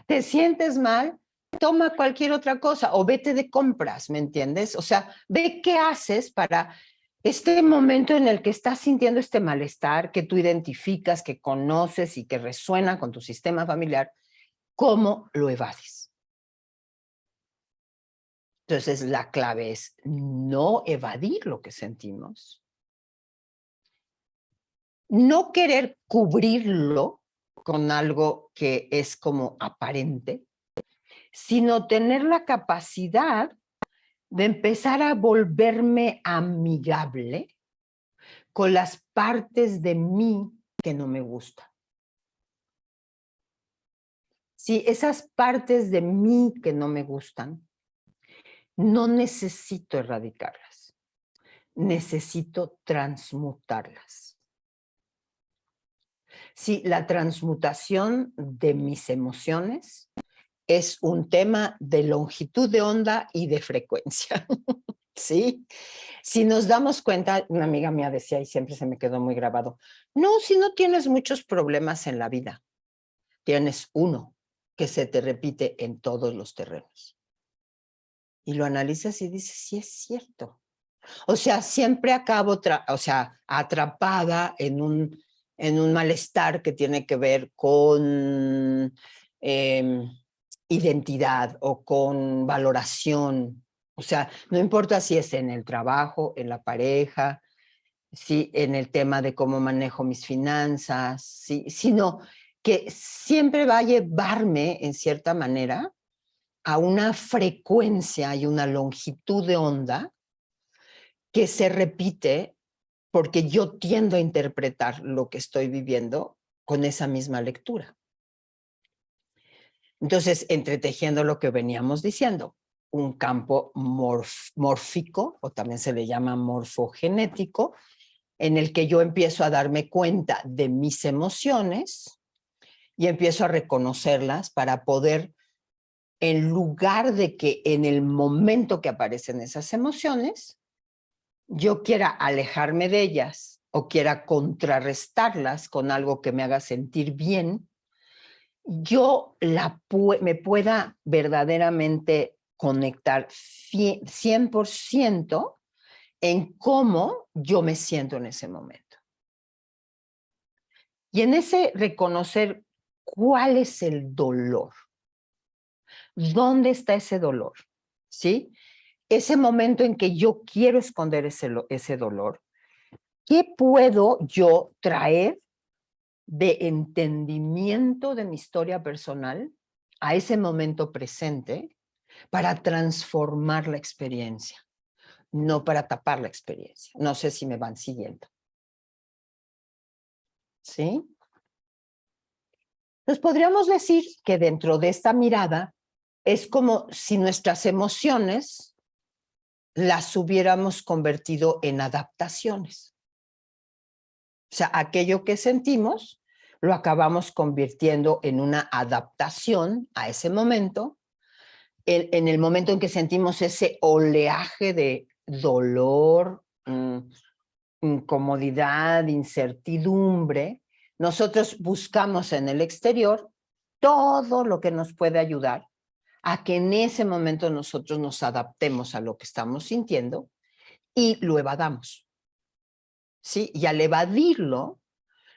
¿Te sientes mal? Toma cualquier otra cosa o vete de compras, ¿me entiendes? O sea, ve qué haces para este momento en el que estás sintiendo este malestar que tú identificas, que conoces y que resuena con tu sistema familiar, ¿cómo lo evades? Entonces, la clave es no evadir lo que sentimos, no querer cubrirlo con algo que es como aparente, sino tener la capacidad de empezar a volverme amigable con las partes de mí que no me gustan. Si esas partes de mí que no me gustan, no necesito erradicarlas, necesito transmutarlas. Si la transmutación de mis emociones es un tema de longitud de onda y de frecuencia, ¿sí? Si nos damos cuenta, una amiga mía decía, y siempre se me quedó muy grabado, no, si no tienes muchos problemas en la vida, tienes uno que se te repite en todos los terrenos. Y lo analizas y dices, sí es cierto. O sea, siempre acabo, atrapada en un malestar que tiene que ver con identidad o con valoración. O sea, no importa si es en el trabajo, en la pareja, si en el tema de cómo manejo mis finanzas, sino que siempre va a llevarme, en cierta manera, a una frecuencia y una longitud de onda que se repite porque yo tiendo a interpretar lo que estoy viviendo con esa misma lectura. Entonces, entretejiendo lo que veníamos diciendo, un campo mórfico, o también se le llama morfogenético, en el que yo empiezo a darme cuenta de mis emociones y empiezo a reconocerlas para poder, en lugar de que en el momento que aparecen esas emociones, yo quiera alejarme de ellas o quiera contrarrestarlas con algo que me haga sentir bien, yo me pueda verdaderamente conectar 100% en cómo yo me siento en ese momento. Y en ese reconocer cuál es el dolor, dónde está ese dolor, ¿sí? Ese momento en que yo quiero esconder ese dolor, ¿qué puedo yo traer de entendimiento de mi historia personal a ese momento presente para transformar la experiencia, no para tapar la experiencia? No sé si me van siguiendo. ¿Sí? Entonces podríamos decir que dentro de esta mirada es como si nuestras emociones las hubiéramos convertido en adaptaciones. O sea, aquello que sentimos lo acabamos convirtiendo en una adaptación a ese momento. En el momento en que sentimos ese oleaje de dolor, incomodidad, incertidumbre, nosotros buscamos en el exterior todo lo que nos puede ayudar a que en ese momento nosotros nos adaptemos a lo que estamos sintiendo y lo evadamos. ¿Sí? Y al evadirlo,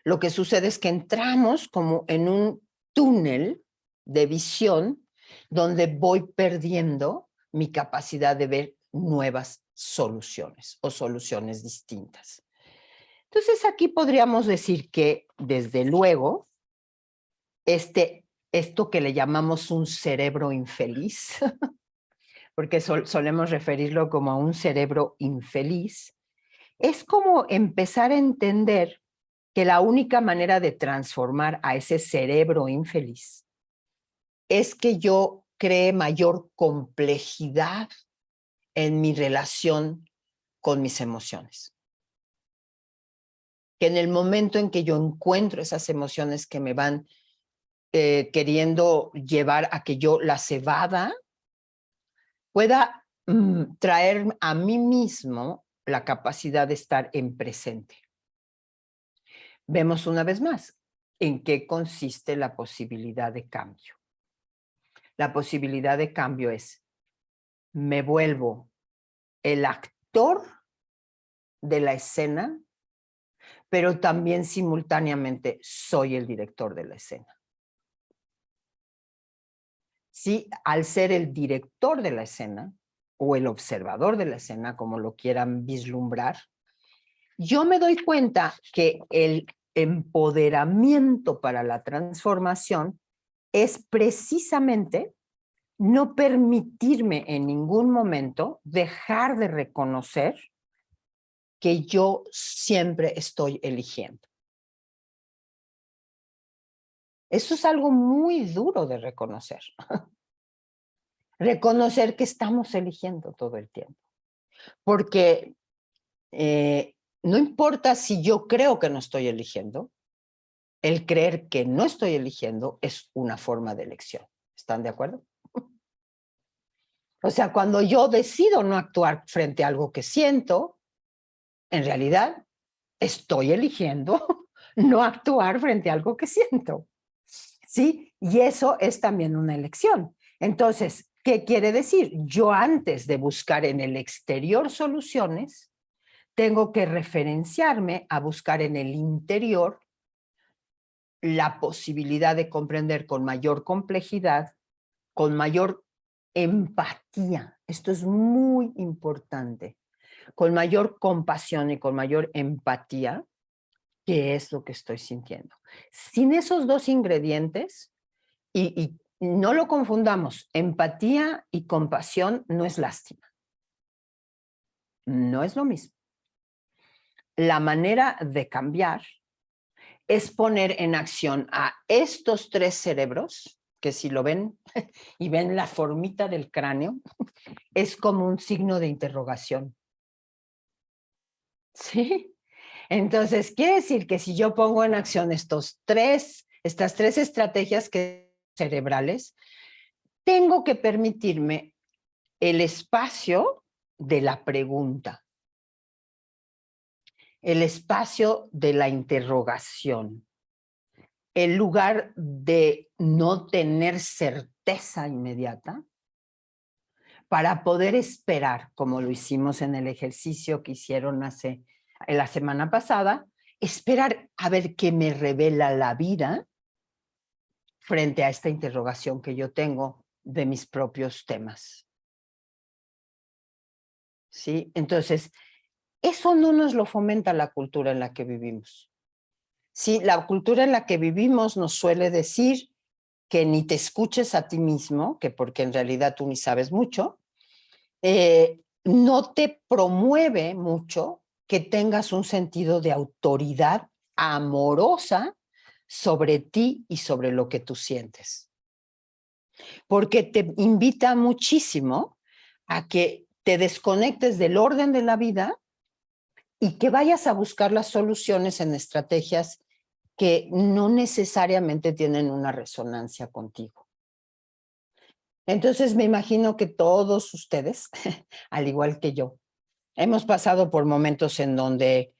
lo que sucede es que entramos como en un túnel de visión, donde voy perdiendo mi capacidad de ver nuevas soluciones o soluciones distintas. Entonces aquí podríamos decir que, desde luego, esto que le llamamos un cerebro infeliz, porque solemos referirlo como a un cerebro infeliz, es como empezar a entender que la única manera de transformar a ese cerebro infeliz es que yo cree mayor complejidad en mi relación con mis emociones. Que en el momento en que yo encuentro esas emociones que me van queriendo llevar a que yo las evada, pueda traer a mí mismo la capacidad de estar en presente. Vemos una vez más en qué consiste la posibilidad de cambio. La posibilidad de cambio es, me vuelvo el actor de la escena, pero también simultáneamente soy el director de la escena. Sí, al ser el director de la escena o el observador de la escena, como lo quieran vislumbrar, yo me doy cuenta que el empoderamiento para la transformación es precisamente no permitirme en ningún momento dejar de reconocer que yo siempre estoy eligiendo. Eso es algo muy duro de reconocer. Reconocer que estamos eligiendo todo el tiempo. Porque no importa si yo creo que no estoy eligiendo, el creer que no estoy eligiendo es una forma de elección. ¿Están de acuerdo? O sea, cuando yo decido no actuar frente a algo que siento, en realidad estoy eligiendo no actuar frente a algo que siento. ¿Sí? Y eso es también una elección. Entonces, ¿qué quiere decir? Yo, antes de buscar en el exterior soluciones, tengo que referenciarme a buscar en el interior la posibilidad de comprender con mayor complejidad, con mayor empatía. Esto es muy importante. Con mayor compasión y con mayor empatía, ¿qué es lo que estoy sintiendo? Sin esos dos ingredientes, y no lo confundamos, empatía y compasión no es lástima. No es lo mismo. La manera de cambiar es poner en acción a estos tres cerebros, que si lo ven y ven la formita del cráneo, es como un signo de interrogación. ¿Sí? Entonces, quiere decir que si yo pongo en acción estas tres estrategias cerebrales, tengo que permitirme el espacio de la pregunta, el espacio de la interrogación, el lugar de no tener certeza inmediata para poder esperar, como lo hicimos en el ejercicio que hicieron la semana pasada, esperar a ver qué me revela la vida frente a esta interrogación que yo tengo de mis propios temas. ¿Sí? Entonces, eso no nos lo fomenta la cultura en la que vivimos. Sí, la cultura en la que vivimos nos suele decir que ni te escuches a ti mismo, que porque en realidad tú ni sabes mucho, no te promueve mucho que tengas un sentido de autoridad amorosa sobre ti y sobre lo que tú sientes. Porque te invita muchísimo a que te desconectes del orden de la vida y que vayas a buscar las soluciones en estrategias que no necesariamente tienen una resonancia contigo. Entonces me imagino que todos ustedes, al igual que yo, hemos pasado por momentos en donde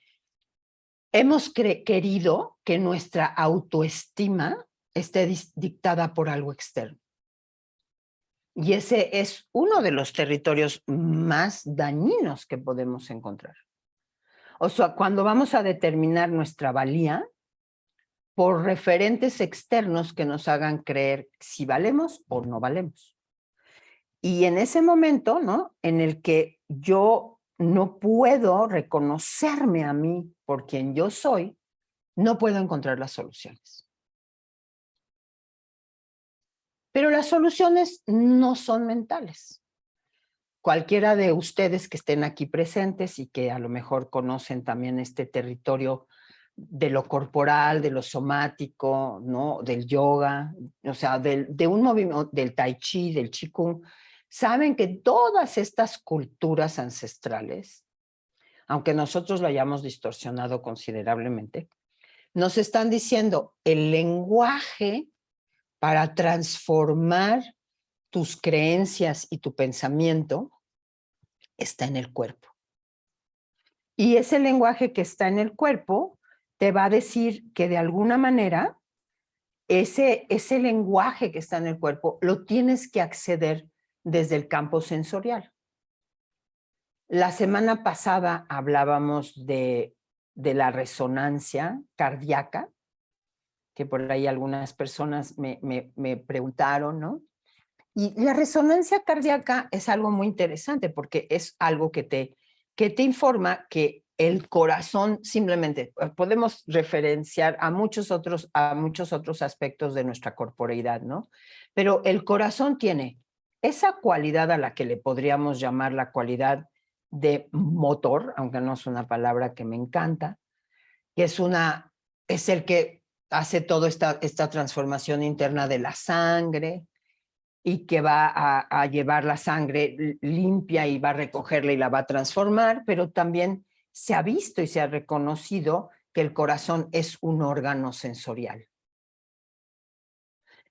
hemos querido que nuestra autoestima esté dictada por algo externo. Y ese es uno de los territorios más dañinos que podemos encontrar. O sea, cuando vamos a determinar nuestra valía, por referentes externos que nos hagan creer si valemos o no valemos. Y en ese momento, ¿no? En el que yo no puedo reconocerme a mí por quien yo soy, no puedo encontrar las soluciones. Pero las soluciones no son mentales. Cualquiera de ustedes que estén aquí presentes y que a lo mejor conocen también este territorio de lo corporal, de lo somático, ¿no? Del yoga, o sea, de un movimiento, del tai chi, del qigong, saben que todas estas culturas ancestrales, aunque nosotros lo hayamos distorsionado considerablemente, nos están diciendo el lenguaje para transformar tus creencias y tu pensamiento está en el cuerpo. Y ese lenguaje que está en el cuerpo te va a decir que de alguna manera ese lenguaje que está en el cuerpo lo tienes que acceder desde el campo sensorial. La semana pasada hablábamos de la resonancia cardíaca, que por ahí algunas personas me preguntaron, ¿no? Y la resonancia cardíaca es algo muy interesante porque es algo que te informa que el corazón simplemente, podemos referenciar a muchos otros aspectos de nuestra corporeidad, ¿no? Pero el corazón tiene esa cualidad a la que le podríamos llamar la cualidad de motor, aunque no es una palabra que me encanta, que es el que hace toda esta transformación interna de la sangre, y que va a llevar la sangre limpia y va a recogerla y la va a transformar, pero también se ha visto y se ha reconocido que el corazón es un órgano sensorial.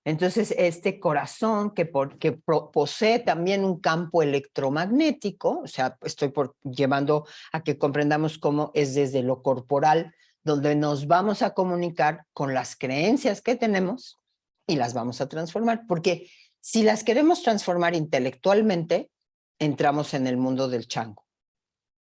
Entonces, este corazón que posee también un campo electromagnético, o sea, estoy llevando a que comprendamos cómo es desde lo corporal, donde nos vamos a comunicar con las creencias que tenemos y las vamos a transformar, porque si las queremos transformar intelectualmente, entramos en el mundo del chango.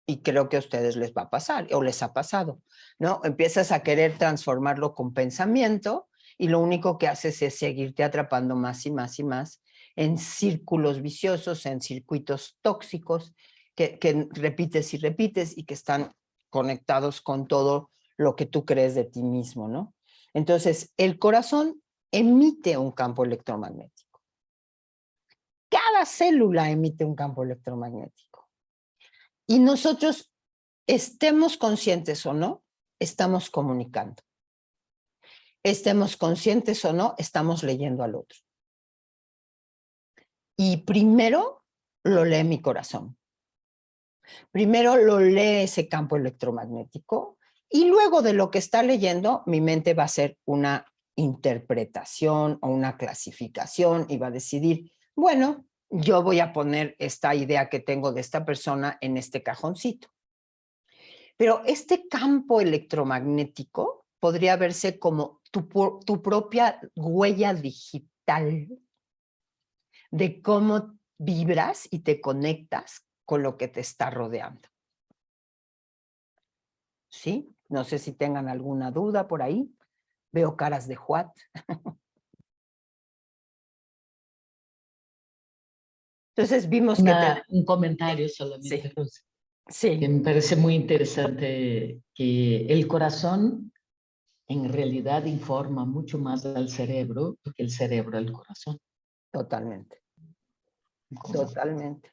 Y creo que a ustedes les va a pasar, o les ha pasado, ¿no? Empiezas a querer transformarlo con pensamiento y lo único que haces es seguirte atrapando más y más y más en círculos viciosos, en circuitos tóxicos que repites y repites y que están conectados con todo lo que tú crees de ti mismo, ¿no? Entonces, el corazón emite un campo electromagnético. Cada célula emite un campo electromagnético. Y nosotros, estemos conscientes o no, estamos comunicando. Estemos conscientes o no, estamos leyendo al otro. Y primero lo lee mi corazón. Primero lo lee ese campo electromagnético y luego de lo que está leyendo, mi mente va a hacer una interpretación o una clasificación y va a decidir, bueno, yo voy a poner esta idea que tengo de esta persona en este cajoncito. Pero este campo electromagnético podría verse como tu propia huella digital de cómo vibras y te conectas con lo que te está rodeando. ¿Sí? No sé si tengan alguna duda por ahí. Veo caras de what. Entonces vimos que... Un comentario solamente, Sí. Rosy, Sí. que me parece muy interesante, que el corazón en realidad informa mucho más al cerebro que el cerebro al corazón. Totalmente. Totalmente.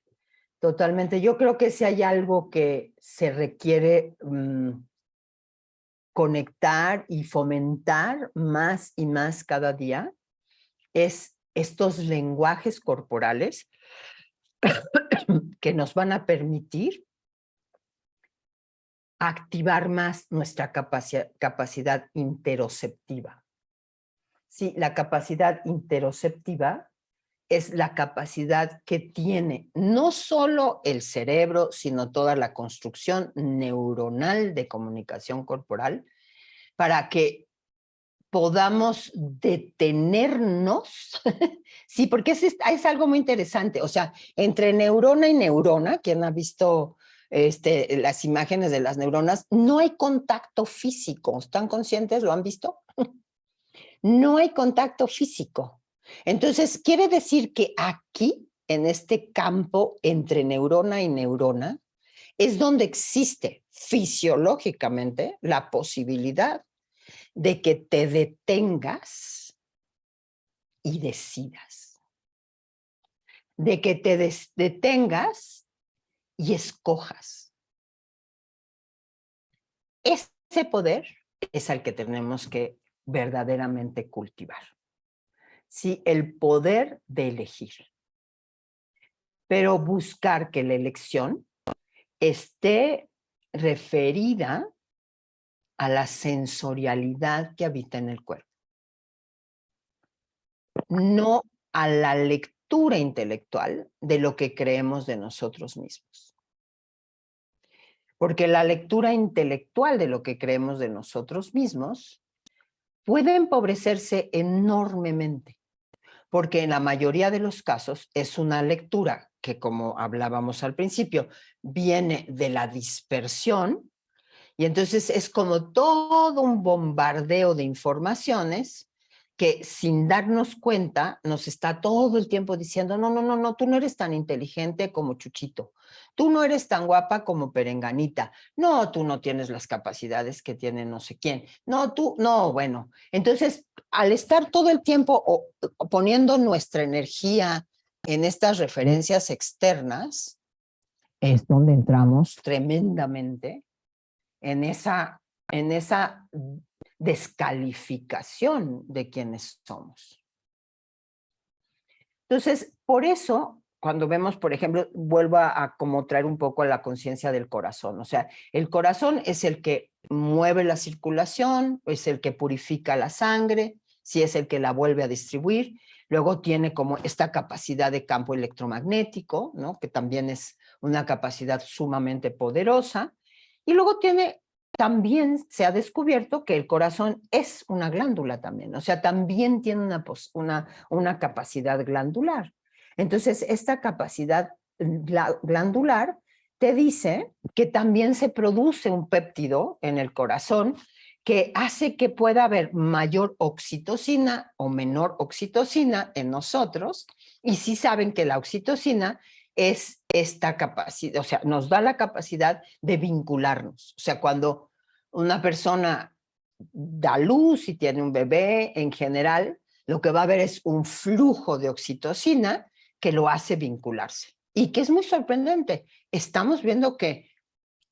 Totalmente. Yo creo que si hay algo que se requiere conectar y fomentar más y más cada día, es estos lenguajes corporales que nos van a permitir activar más nuestra capacidad interoceptiva. Sí, la capacidad interoceptiva es la capacidad que tiene no solo el cerebro, sino toda la construcción neuronal de comunicación corporal para que podamos detenernos. Sí, porque es algo muy interesante. O sea, entre neurona y neurona, quien ha visto las imágenes de las neuronas, no hay contacto físico. ¿Están conscientes? ¿Lo han visto? no hay contacto físico. Entonces, quiere decir que aquí, en este campo entre neurona y neurona, es donde existe fisiológicamente la posibilidad de que te detengas y decidas. De que te detengas y escojas. Ese poder es al que tenemos que verdaderamente cultivar. Sí, el poder de elegir. Pero buscar que la elección esté referida a la sensorialidad que habita en el cuerpo. No a la lectura intelectual de lo que creemos de nosotros mismos. Porque la lectura intelectual de lo que creemos de nosotros mismos puede empobrecerse enormemente, porque en la mayoría de los casos es una lectura que, como hablábamos al principio, viene de la dispersión, y entonces es como todo un bombardeo de informaciones que sin darnos cuenta nos está todo el tiempo diciendo, no, no, no, no, tú no eres tan inteligente como Chuchito, tú no eres tan guapa como Perenganita, no, tú no tienes las capacidades que tiene no sé quién, no, tú, no, bueno. Entonces, al estar todo el tiempo poniendo nuestra energía en estas referencias externas, es donde entramos tremendamente en esa descalificación de quienes somos. Entonces, por eso, cuando vemos, por ejemplo, vuelvo a como traer un poco a la conciencia del corazón. O sea, el corazón es el que mueve la circulación, es el que purifica la sangre, sí es el que la vuelve a distribuir. Luego tiene como esta capacidad de campo electromagnético, ¿no? Que también es una capacidad sumamente poderosa. Y luego también se ha descubierto que el corazón es una glándula también, o sea, también tiene una capacidad glandular. Entonces, esta capacidad glandular te dice que también se produce un péptido en el corazón que hace que pueda haber mayor oxitocina o menor oxitocina en nosotros, y sí saben que la oxitocina es esta capacidad, o sea, nos da la capacidad de vincularnos. O sea, cuando una persona da luz y tiene un bebé, en general, lo que va a haber es un flujo de oxitocina que lo hace vincularse. Y que es muy sorprendente. Estamos viendo que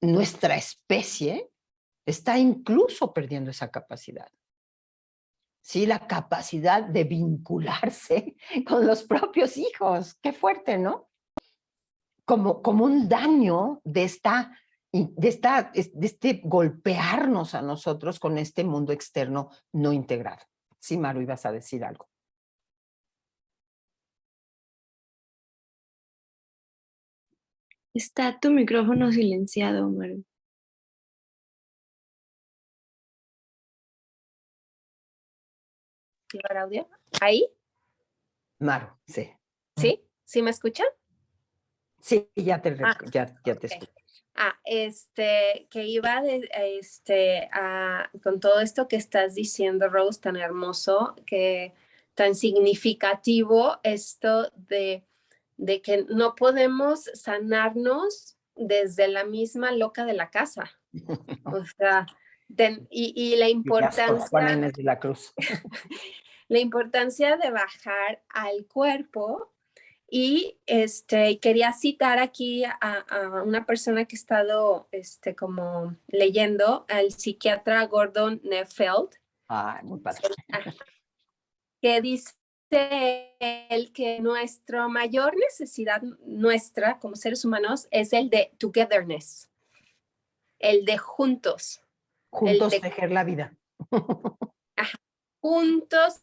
nuestra especie está incluso perdiendo esa capacidad. Sí, la capacidad de vincularse con los propios hijos. Qué fuerte, ¿no? Como un daño de este golpearnos a nosotros con este mundo externo no integrado. Sí, Maru, ibas a decir algo. Está tu micrófono silenciado, Maru. ¿Activar audio? ¿Ahí? Maru, sí. ¿Sí? ¿Sí me escuchan? Sí, ya te Okay. escucho. Que iba con todo esto que estás diciendo, Rose, tan hermoso, tan significativo esto de que no podemos sanarnos desde la misma loca de la casa. O sea, y la importancia, Juana Inés de la Cruz. la importancia de bajar al cuerpo. Y quería citar aquí a una persona que he estado como leyendo, al psiquiatra Gordon Neufeld. Muy padre. Que dice él que nuestra mayor necesidad nuestra como seres humanos es el de togetherness, el de juntos. Juntos tejer la vida. Juntos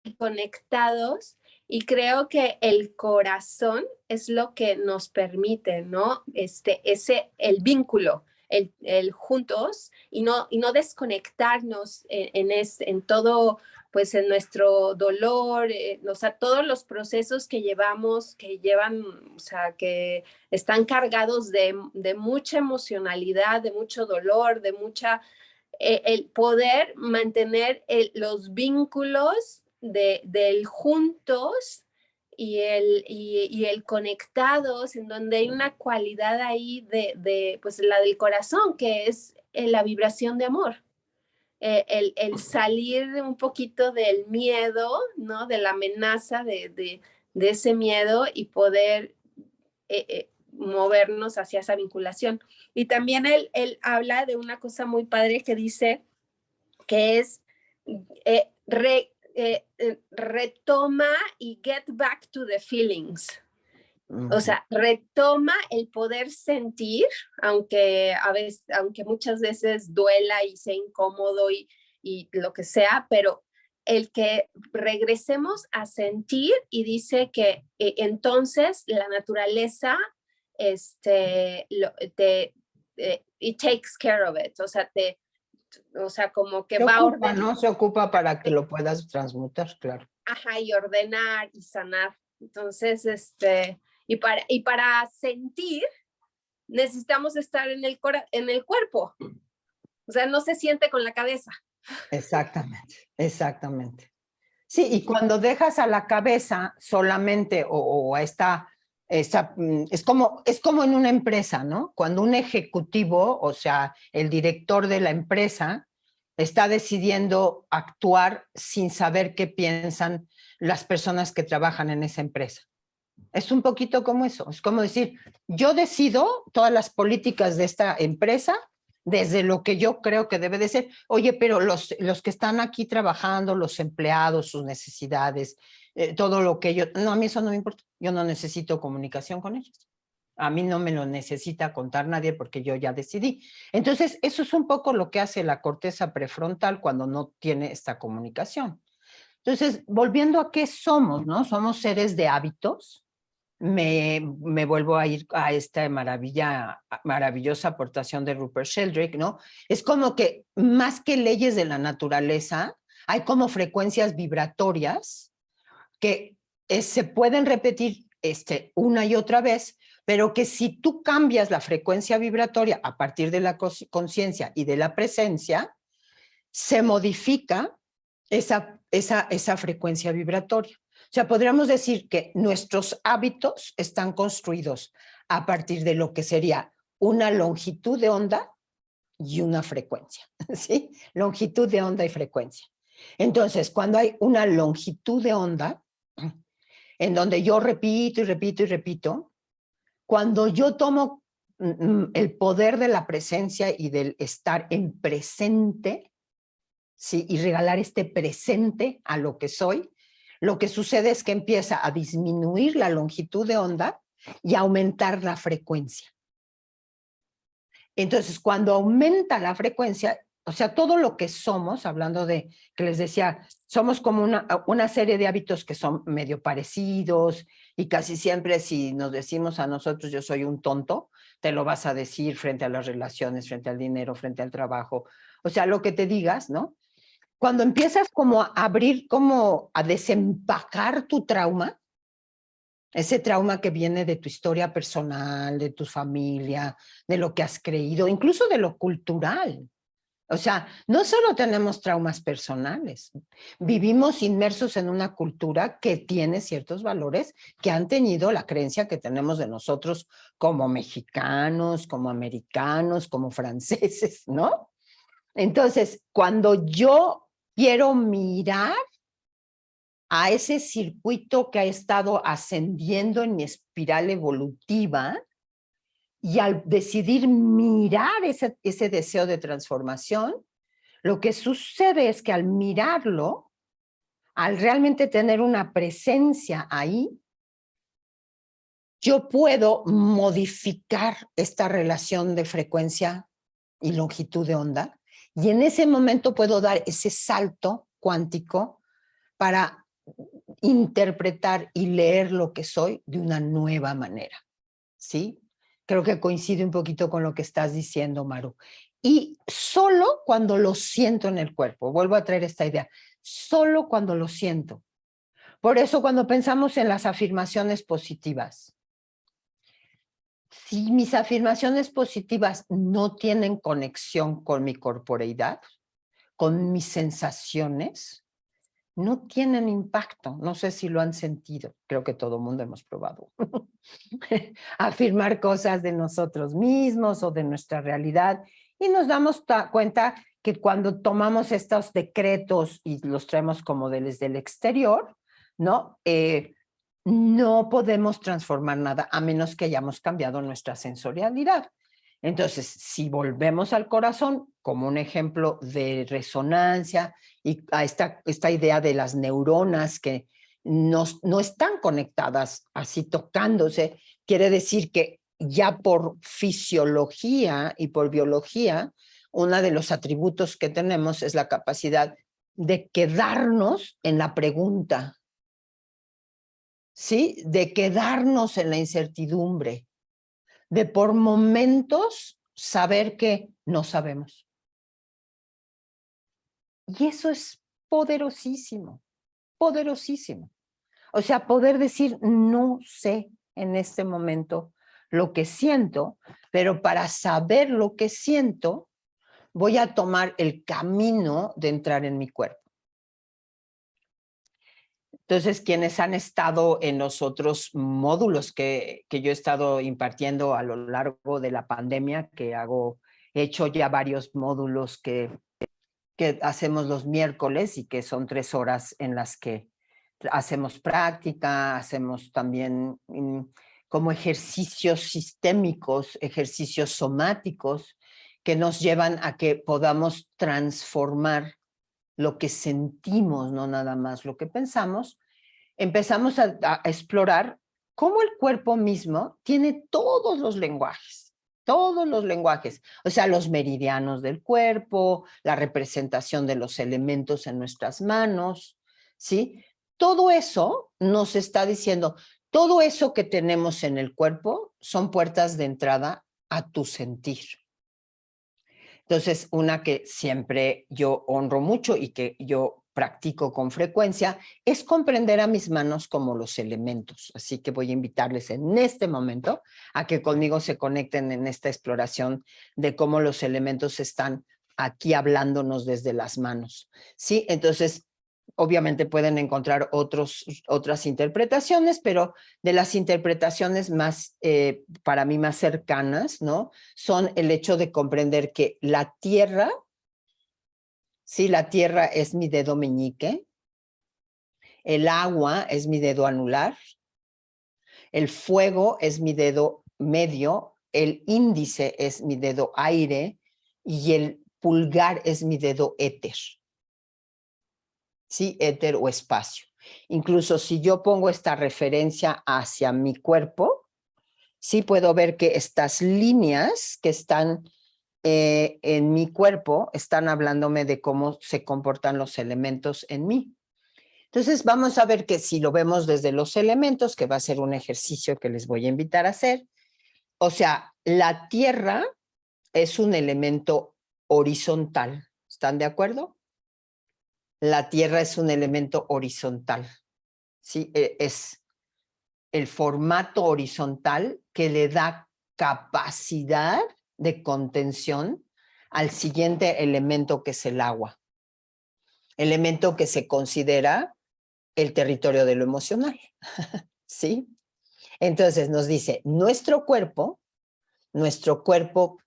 y conectados, y creo que el corazón es lo que nos permite, ¿no? El vínculo, el juntos, y no desconectarnos en todo, pues en nuestro dolor, o sea, todos los procesos que llevan, o sea, que están cargados de mucha emocionalidad, de mucho dolor, de mucha el poder mantener los vínculos del juntos y el conectados, en donde hay una cualidad ahí pues la del corazón, que es la vibración de amor. El salir un poquito del miedo, ¿no? De la amenaza de ese miedo y poder movernos hacia esa vinculación. Y también él habla de una cosa muy padre que dice que es retoma y get back to the feelings. O sea, retoma el poder sentir, aunque muchas veces duela y sea incómodo y lo que sea, pero el que regresemos a sentir, y dice que entonces la naturaleza it takes care of it, o sea, como que Se va a ocupa, ordenar. ¿no? Se ocupa para que lo puedas transmutar, claro. Ajá, y ordenar y sanar. Entonces, y para sentir, necesitamos estar en el cuerpo. O sea, no se siente con la cabeza. Exactamente, exactamente. Sí, y cuando dejas a la cabeza solamente o a es como en una empresa, ¿no? Cuando un ejecutivo, o sea, el director de la empresa, está decidiendo actuar sin saber qué piensan las personas que trabajan en esa empresa. Es un poquito como eso, es como decir, yo decido todas las políticas de esta empresa desde lo que yo creo que debe de ser. Oye, pero los que están aquí trabajando, los empleados, sus necesidades, todo lo que ellos, no, a mí eso no me importa, yo no necesito comunicación con ellos. A mí no me lo necesita contar nadie porque yo ya decidí. Entonces, eso es un poco lo que hace la corteza prefrontal cuando no tiene esta comunicación. Entonces, volviendo a qué somos, ¿no? Somos seres de hábitos. Me vuelvo a ir a esta maravillosa aportación de Rupert Sheldrake, ¿no? Es como que más que leyes de la naturaleza, hay como frecuencias vibratorias que se pueden repetir una y otra vez, pero que si tú cambias la frecuencia vibratoria a partir de la conciencia y de la presencia, se modifica esa frecuencia vibratoria. O sea, podríamos decir que nuestros hábitos están construidos a partir de lo que sería una longitud de onda y una frecuencia, ¿sí? Longitud de onda y frecuencia. Entonces, cuando hay una longitud de onda, en donde yo repito y repito y repito, cuando yo tomo el poder de la presencia y del estar en presente, ¿sí? Y regalar este presente a lo que soy, lo que sucede es que empieza a disminuir la longitud de onda y aumentar la frecuencia. Entonces, cuando aumenta la frecuencia, o sea, todo lo que somos, hablando de, que les decía, somos como una serie de hábitos que son medio parecidos y casi siempre si nos decimos a nosotros yo soy un tonto, te lo vas a decir frente a las relaciones, frente al dinero, frente al trabajo, o sea, lo que te digas, ¿no? Cuando empiezas como a abrir, como a desempacar tu trauma, ese trauma que viene de tu historia personal, de tu familia, de lo que has creído, incluso de lo cultural. O sea, no solo tenemos traumas personales, vivimos inmersos en una cultura que tiene ciertos valores que han tenido la creencia que tenemos de nosotros como mexicanos, como americanos, como franceses, ¿no? Entonces, cuando yo quiero mirar a ese circuito que ha estado ascendiendo en mi espiral evolutiva y al decidir mirar ese deseo de transformación, lo que sucede es que al mirarlo, al realmente tener una presencia ahí, yo puedo modificar esta relación de frecuencia y longitud de onda y en ese momento puedo dar ese salto cuántico para interpretar y leer lo que soy de una nueva manera, ¿sí? Creo que coincide un poquito con lo que estás diciendo, Maru. Y solo cuando lo siento en el cuerpo, vuelvo a traer esta idea, solo cuando lo siento. Por eso cuando pensamos en las afirmaciones positivas, si mis afirmaciones positivas no tienen conexión con mi corporeidad, con mis sensaciones, no tienen impacto. No sé si lo han sentido. Creo que todo el mundo hemos probado. Afirmar cosas de nosotros mismos o de nuestra realidad y nos damos cuenta que cuando tomamos estos decretos y los traemos como desde el exterior, ¿no? No podemos transformar nada a menos que hayamos cambiado nuestra sensorialidad. Entonces, si volvemos al corazón como un ejemplo de resonancia y a esta idea de las neuronas que no están conectadas así tocándose, quiere decir que ya por fisiología y por biología, uno de los atributos que tenemos es la capacidad de quedarnos en la pregunta, ¿sí? De quedarnos en la incertidumbre, de por momentos saber que no sabemos. Y eso es poderosísimo, poderosísimo. O sea, poder decir, no sé en este momento lo que siento, pero para saber lo que siento, voy a tomar el camino de entrar en mi cuerpo. Entonces, quienes han estado en los otros módulos que yo he estado impartiendo a lo largo de la pandemia, que he hecho ya varios módulos que hacemos los miércoles y que son 3 horas en las que hacemos práctica, hacemos también como ejercicios sistémicos, ejercicios somáticos que nos llevan a que podamos transformar lo que sentimos, no nada más lo que pensamos. Empezamos a explorar cómo el cuerpo mismo tiene todos los lenguajes, o sea, los meridianos del cuerpo, la representación de los elementos en nuestras manos, ¿sí? Todo eso nos está diciendo, todo eso que tenemos en el cuerpo son puertas de entrada a tu sentir. Entonces, una que siempre yo honro mucho y que yo practico con frecuencia es comprender a mis manos como los elementos. Así que voy a invitarles en este momento a que conmigo se conecten en esta exploración de cómo los elementos están aquí hablándonos desde las manos. ¿Sí? Entonces, obviamente pueden encontrar otras interpretaciones, pero de las interpretaciones más, para mí más cercanas, ¿no? Son el hecho de comprender que la tierra, sí, la tierra es mi dedo meñique, el agua es mi dedo anular, el fuego es mi dedo medio, el índice es mi dedo aire y el pulgar es mi dedo éter. ¿Sí? Éter o espacio. Incluso si yo pongo esta referencia hacia mi cuerpo, sí puedo ver que estas líneas que están en mi cuerpo están hablándome de cómo se comportan los elementos en mí. Entonces vamos a ver que si lo vemos desde los elementos, que va a ser un ejercicio que les voy a invitar a hacer, o sea, la tierra es un elemento horizontal. ¿Están de acuerdo? La tierra es un elemento horizontal, ¿sí? Es el formato horizontal que le da capacidad de contención al siguiente elemento que es el agua, elemento que se considera el territorio de lo emocional, ¿sí? Entonces nos dice, nuestro cuerpo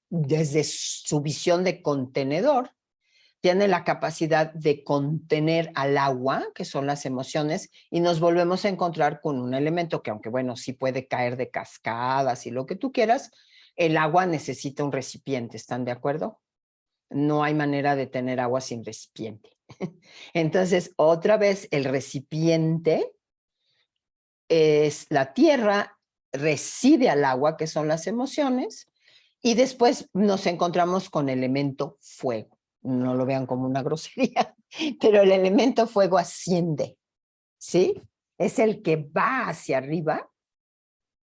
desde su visión de contenedor, tiene la capacidad de contener al agua, que son las emociones, y nos volvemos a encontrar con un elemento que, aunque bueno, sí puede caer de cascadas y lo que tú quieras, el agua necesita un recipiente, ¿están de acuerdo? No hay manera de tener agua sin recipiente. Entonces, otra vez, el recipiente es la tierra, reside al agua, que son las emociones, y después nos encontramos con el elemento fuego. No lo vean como una grosería, pero el elemento fuego asciende, ¿sí? Es el que va hacia arriba,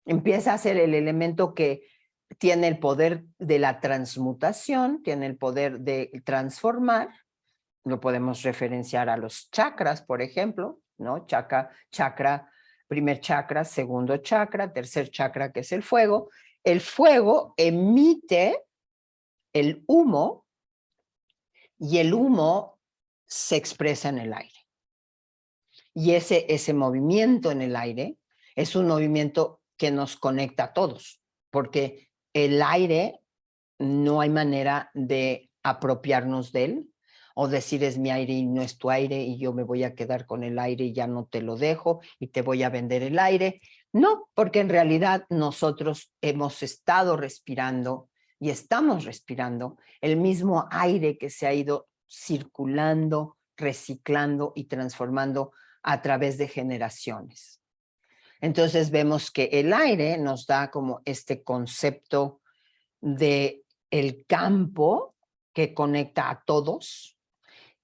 empieza a ser el elemento que tiene el poder de la transmutación, tiene el poder de transformar, lo podemos referenciar a los chakras, por ejemplo, ¿no? Chakra, primer chakra, segundo chakra, tercer chakra, que es el fuego, el fuego emite el humo y el humo se expresa en el aire. Y ese movimiento en el aire es un movimiento que nos conecta a todos, porque el aire no hay manera de apropiarnos de él o decir es mi aire y no es tu aire y yo me voy a quedar con el aire y ya no te lo dejo y te voy a vender el aire. No, porque en realidad nosotros hemos estado respirando y estamos respirando el mismo aire que se ha ido circulando, reciclando y transformando a través de generaciones. Entonces vemos que el aire nos da como este concepto de el campo que conecta a todos,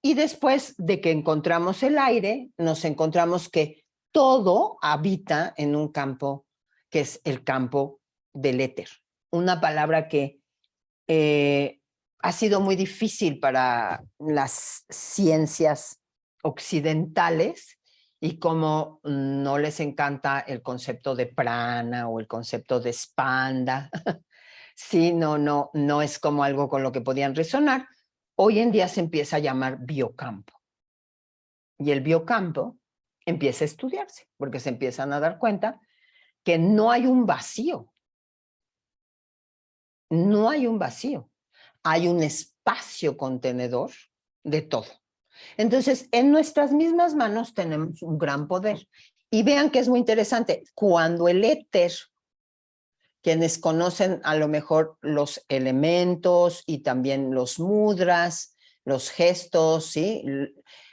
y después de que encontramos el aire, nos encontramos que todo habita en un campo que es el campo del éter, una palabra que ha sido muy difícil para las ciencias occidentales, y como no les encanta el concepto de prana o el concepto de spanda, sí, no es como algo con lo que podían resonar, hoy en día se empieza a llamar biocampo. Y el biocampo empieza a estudiarse, porque se empiezan a dar cuenta que no hay un vacío. No hay un vacío. Hay un espacio contenedor de todo. Entonces, en nuestras mismas manos tenemos un gran poder. Y vean que es muy interesante. Cuando el éter, quienes conocen a lo mejor los elementos y también los mudras, los gestos, ¿sí?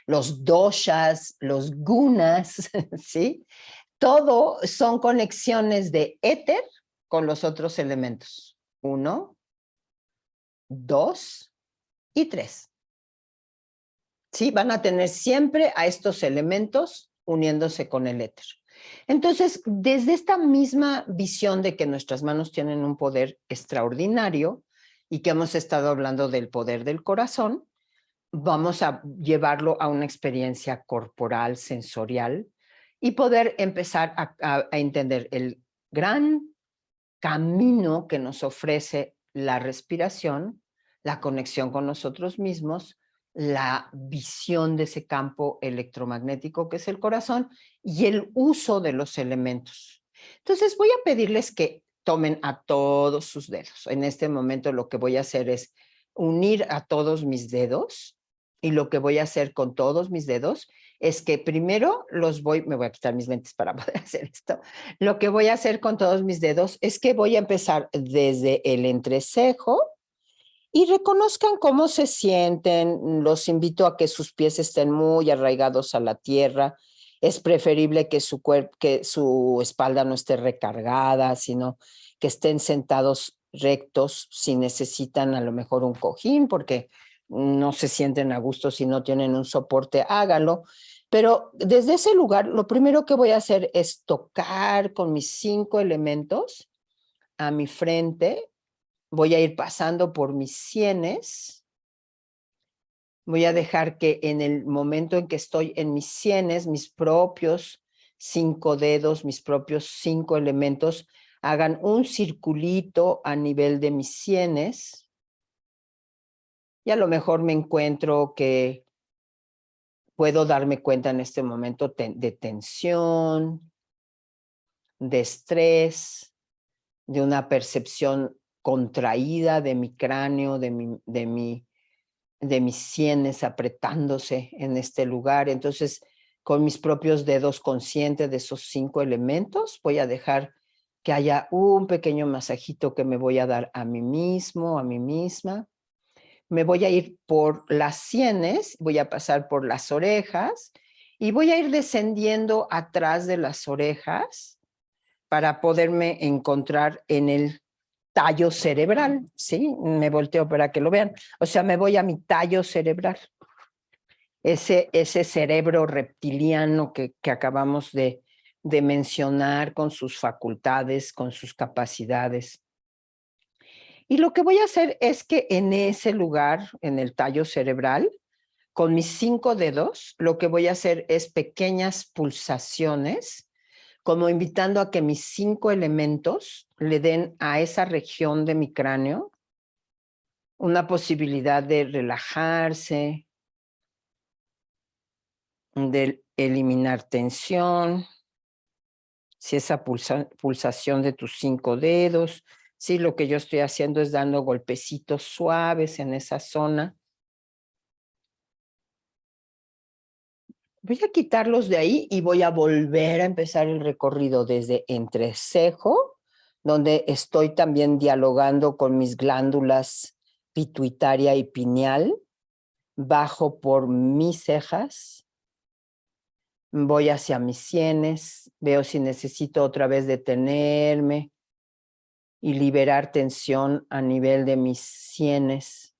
Los doshas, los gunas, ¿sí? Todo son conexiones de éter con los otros elementos. 1, 2 y 3. ¿Sí? Van a tener siempre a estos elementos uniéndose con el éter. Entonces, desde esta misma visión de que nuestras manos tienen un poder extraordinario y que hemos estado hablando del poder del corazón, vamos a llevarlo a una experiencia corporal, sensorial, y poder empezar a entender el gran camino que nos ofrece la respiración, la conexión con nosotros mismos, la visión de ese campo electromagnético que es el corazón y el uso de los elementos. Entonces voy a pedirles que tomen a todos sus dedos. En este momento lo que voy a hacer es unir a todos mis dedos, y lo que voy a hacer con todos mis dedos es que primero me voy a quitar mis lentes para poder hacer esto. Lo que voy a hacer con todos mis dedos es que voy a empezar desde el entrecejo y reconozcan cómo se sienten. Los invito a que sus pies estén muy arraigados a la tierra. Es preferible que su espalda no esté recargada, sino que estén sentados rectos. Si necesitan a lo mejor un cojín, porque no se sienten a gusto si no tienen un soporte, háganlo. Pero desde ese lugar, lo primero que voy a hacer es tocar con mis 5 elementos a mi frente. Voy a ir pasando por mis sienes. Voy a dejar que en el momento en que estoy en mis sienes, mis propios 5 dedos, mis propios 5 elementos, hagan un circulito a nivel de mis sienes. Y a lo mejor me encuentro que puedo darme cuenta en este momento de tensión, de estrés, de una percepción contraída de mi cráneo, de mis sienes apretándose en este lugar. Entonces, con mis propios dedos, consciente de esos 5 elementos, voy a dejar que haya un pequeño masajito que me voy a dar a mí mismo, a mí misma. Me voy a ir por las sienes, voy a pasar por las orejas y voy a ir descendiendo atrás de las orejas para poderme encontrar en el tallo cerebral, ¿sí? Me volteo para que lo vean. O sea, me voy a mi tallo cerebral. Ese cerebro reptiliano que acabamos de mencionar, con sus facultades, con sus capacidades. Y lo que voy a hacer es que en ese lugar, en el tallo cerebral, con mis 5 dedos, lo que voy a hacer es pequeñas pulsaciones como invitando a que mis 5 elementos le den a esa región de mi cráneo una posibilidad de relajarse, de eliminar tensión, si esa pulsación de tus 5 dedos, si lo que yo estoy haciendo es dando golpecitos suaves en esa zona. Voy a quitarlos de ahí y voy a volver a empezar el recorrido desde entrecejo, donde estoy también dialogando con mis glándulas pituitaria y pineal, bajo por mis cejas, voy hacia mis sienes, veo si necesito otra vez detenerme y liberar tensión a nivel de mis sienes.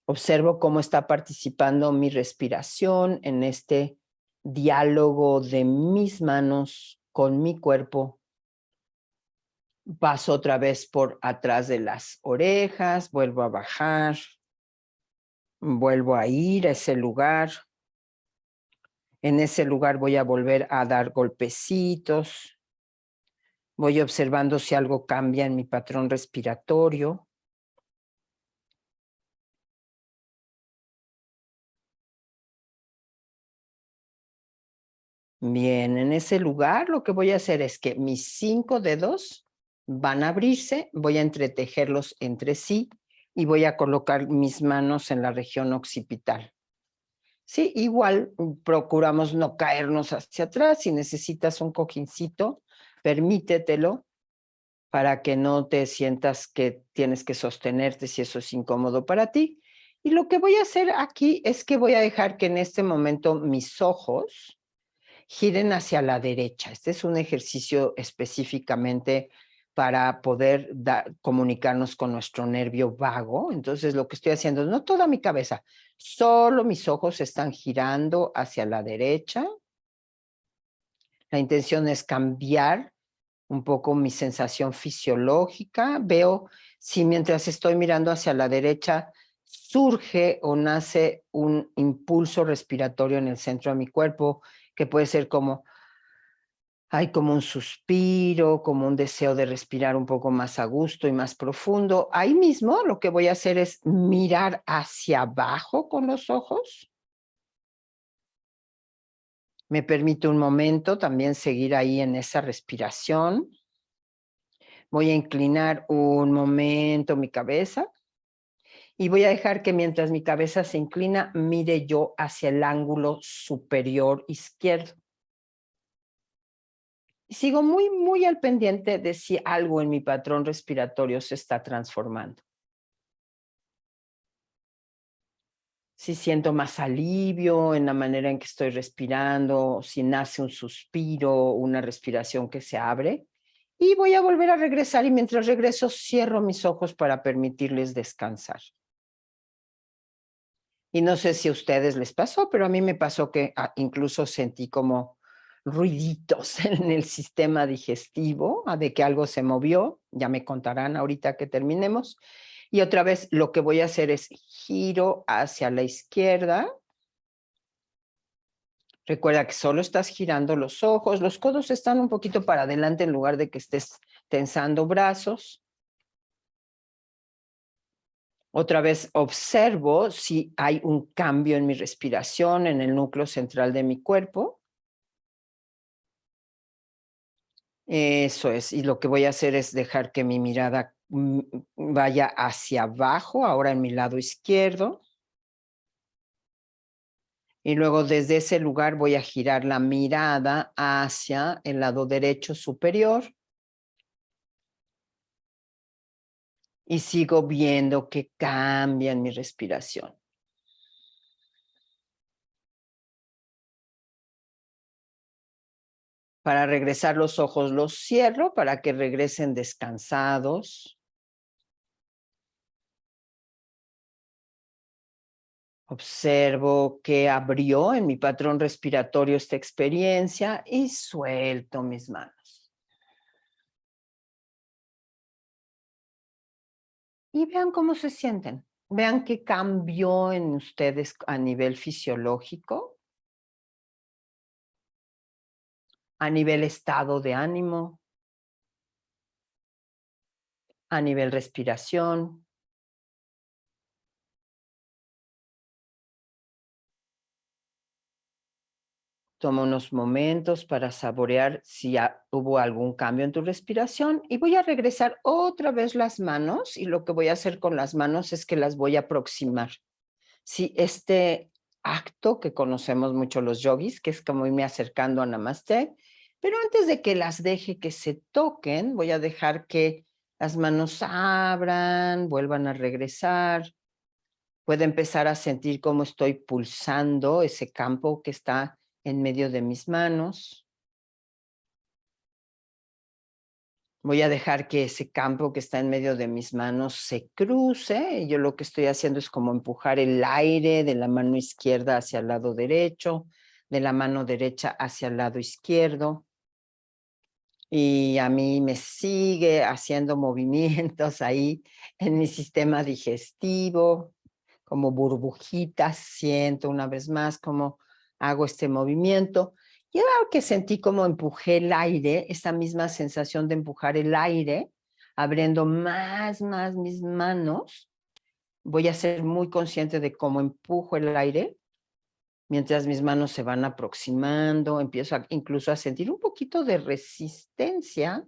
Observo cómo está participando mi respiración en este diálogo de mis manos con mi cuerpo. Paso otra vez por atrás de las orejas, vuelvo a bajar, vuelvo a ir a ese lugar. En ese lugar voy a volver a dar golpecitos. Voy observando si algo cambia en mi patrón respiratorio. Bien, en ese lugar lo que voy a hacer es que mis 5 dedos van a abrirse, voy a entretejerlos entre sí y voy a colocar mis manos en la región occipital. Sí, igual procuramos no caernos hacia atrás. Si necesitas un cojincito, permítetelo para que no te sientas que tienes que sostenerte si eso es incómodo para ti. Y lo que voy a hacer aquí es que voy a dejar que en este momento mis ojos giren hacia la derecha. Este es un ejercicio específicamente para poder comunicarnos con nuestro nervio vago. Entonces, lo que estoy haciendo es no toda mi cabeza, solo mis ojos están girando hacia la derecha. La intención es cambiar un poco mi sensación fisiológica. Veo si mientras estoy mirando hacia la derecha surge o nace un impulso respiratorio en el centro de mi cuerpo, que puede ser como, hay como un suspiro, como un deseo de respirar un poco más a gusto y más profundo. Ahí mismo lo que voy a hacer es mirar hacia abajo con los ojos. Me permite un momento también seguir ahí en esa respiración. Voy a inclinar un momento mi cabeza y voy a dejar que mientras mi cabeza se inclina, mire yo hacia el ángulo superior izquierdo. Y sigo muy, muy al pendiente de si algo en mi patrón respiratorio se está transformando. Si siento más alivio en la manera en que estoy respirando, si nace un suspiro, una respiración que se abre. Y voy a volver a regresar y mientras regreso cierro mis ojos para permitirles descansar. Y no sé si a ustedes les pasó, pero a mí me pasó que incluso sentí como ruiditos en el sistema digestivo, de que algo se movió, ya me contarán ahorita que terminemos. Y otra vez lo que voy a hacer es giro hacia la izquierda. Recuerda que solo estás girando los ojos, los codos están un poquito para adelante en lugar de que estés tensando brazos. Otra vez observo si hay un cambio en mi respiración en el núcleo central de mi cuerpo. Eso es, y lo que voy a hacer es dejar que mi mirada vaya hacia abajo, ahora en mi lado izquierdo. Y luego desde ese lugar voy a girar la mirada hacia el lado derecho superior. Y sigo viendo que cambia en mi respiración. Para regresar los ojos los cierro para que regresen descansados. Observo que abrió en mi patrón respiratorio esta experiencia y suelto mis manos. Y vean cómo se sienten. Vean qué cambió en ustedes a nivel fisiológico. a nivel estado de ánimo, a nivel respiración. Toma unos momentos para saborear si hubo algún cambio en tu respiración y voy a regresar otra vez las manos y lo que voy a hacer con las manos es que las voy a aproximar. Sí, este acto que conocemos mucho los yogis, que es como irme acercando a Namaste, pero antes de que las deje que se toquen, voy a dejar que las manos abran, vuelvan a regresar. Puedo empezar a sentir cómo estoy pulsando ese campo que está en medio de mis manos. Voy a dejar que ese campo que está en medio de mis manos se cruce. Yo lo que estoy haciendo es como empujar el aire de la mano izquierda hacia el lado derecho, de la mano derecha hacia el lado izquierdo. Y a mí me sigue haciendo movimientos ahí en mi sistema digestivo, como burbujitas. Siento una vez más cómo hago este movimiento. Y ahora que sentí como empujé el aire, esa misma sensación de empujar el aire, abriendo más mis manos, voy a ser muy consciente de cómo empujo el aire mientras mis manos se van aproximando, empiezo incluso a sentir un poquito de resistencia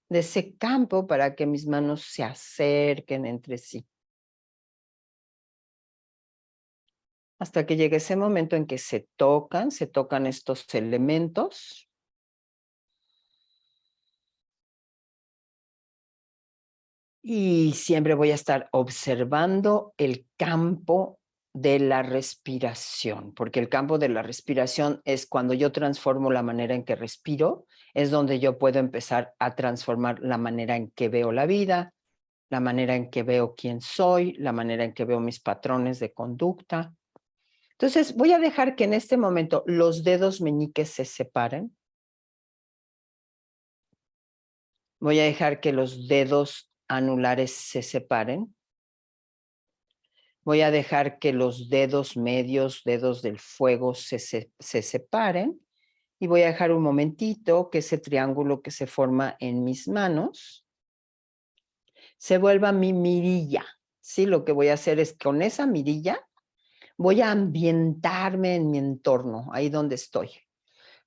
de ese campo para que mis manos se acerquen entre sí. Hasta que llegue ese momento en que se tocan estos elementos. Y siempre voy a estar observando el campo de la respiración, porque el campo de la respiración es cuando yo transformo la manera en que respiro, es donde yo puedo empezar a transformar la manera en que veo la vida, la manera en que veo quién soy, la manera en que veo mis patrones de conducta. Entonces, voy a dejar que en este momento los dedos meñiques se separen. Voy a dejar que los dedos anulares se separen. Voy a dejar que los dedos medios, dedos del fuego, se separen. Y voy a dejar un momentito que ese triángulo que se forma en mis manos se vuelva mi mirilla. ¿Sí? Lo que voy a hacer es con esa mirilla voy a ambientarme en mi entorno, ahí donde estoy.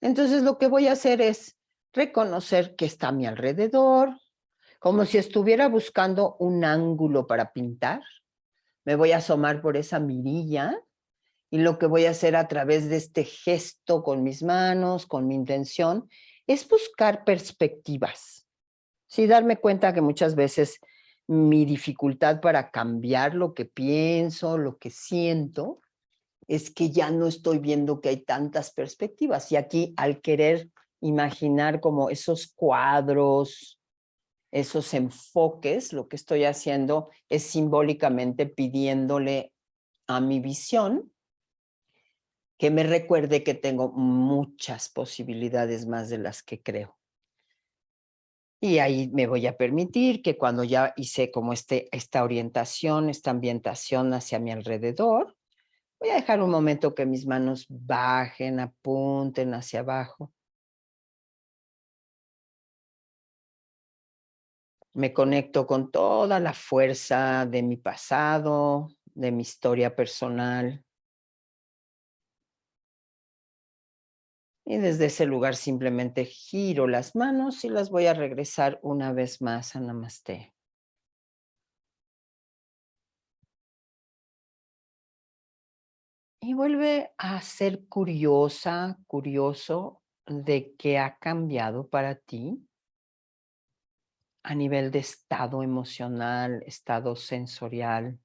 Entonces lo que voy a hacer es reconocer que está a mi alrededor, como si estuviera buscando un ángulo para pintar. Me voy a asomar por esa mirilla y lo que voy a hacer a través de este gesto con mis manos, con mi intención, es buscar perspectivas. Sí, darme cuenta que muchas veces mi dificultad para cambiar lo que pienso, lo que siento, es que ya no estoy viendo que hay tantas perspectivas. Y aquí, al querer imaginar como esos cuadros, esos enfoques, lo que estoy haciendo es simbólicamente pidiéndole a mi visión que me recuerde que tengo muchas posibilidades más de las que creo. Y ahí me voy a permitir que cuando ya hice como esta orientación, esta ambientación hacia mi alrededor, voy a dejar un momento que mis manos bajen, apunten hacia abajo. Me conecto con toda la fuerza de mi pasado, de mi historia personal. Y desde ese lugar simplemente giro las manos y las voy a regresar una vez más a Namaste. Y vuelve a ser curiosa, curioso de qué ha cambiado para ti a nivel de estado emocional, estado sensorial.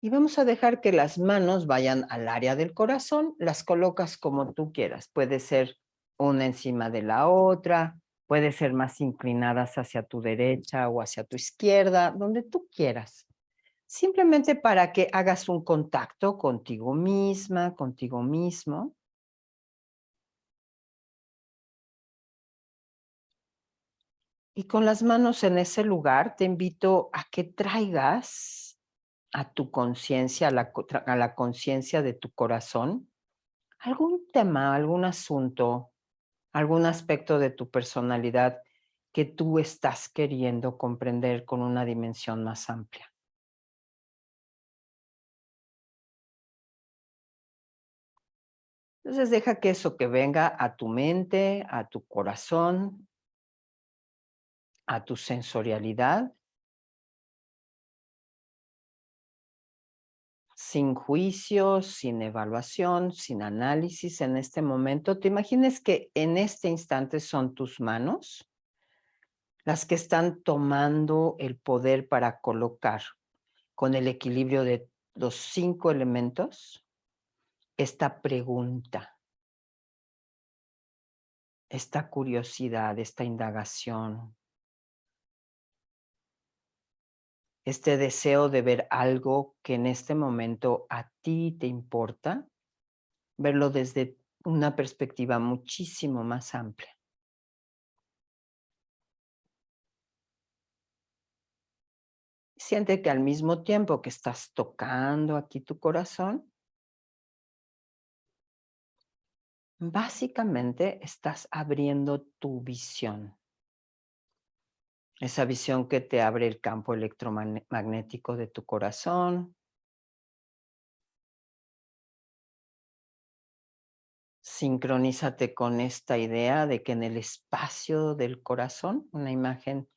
Y vamos a dejar que las manos vayan al área del corazón, las colocas como tú quieras. Puede ser una encima de la otra, puede ser más inclinadas hacia tu derecha o hacia tu izquierda, donde tú quieras. Simplemente para que hagas un contacto contigo misma, contigo mismo. Y con las manos en ese lugar, te invito a que traigas a tu conciencia, a la conciencia de tu corazón, algún tema, algún asunto, algún aspecto de tu personalidad que tú estás queriendo comprender con una dimensión más amplia. Entonces deja que eso que venga a tu mente, a tu corazón, a tu sensorialidad, sin juicios, sin evaluación, sin análisis en este momento. Te imagines que en este instante son tus manos las que están tomando el poder para colocar con el equilibrio de los 5 elementos esta pregunta, esta curiosidad, esta indagación, este deseo de ver algo que en este momento a ti te importa, verlo desde una perspectiva muchísimo más amplia. Siente que al mismo tiempo que estás tocando aquí tu corazón, básicamente estás abriendo tu visión. Esa visión que te abre el campo electromagnético de tu corazón. Sincronízate con esta idea de que en el espacio del corazón, una imagen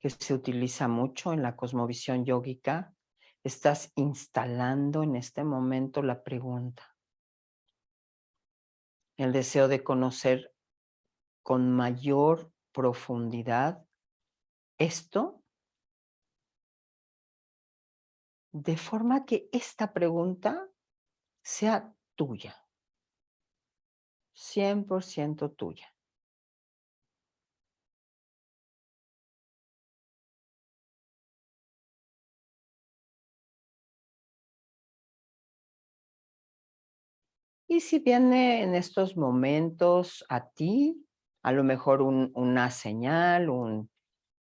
que se utiliza mucho en la cosmovisión yógica, estás instalando en este momento la pregunta. El deseo de conocer con mayor profundidad esto, de forma que esta pregunta sea tuya, 100% tuya. Y si viene en estos momentos a ti, a lo mejor una señal,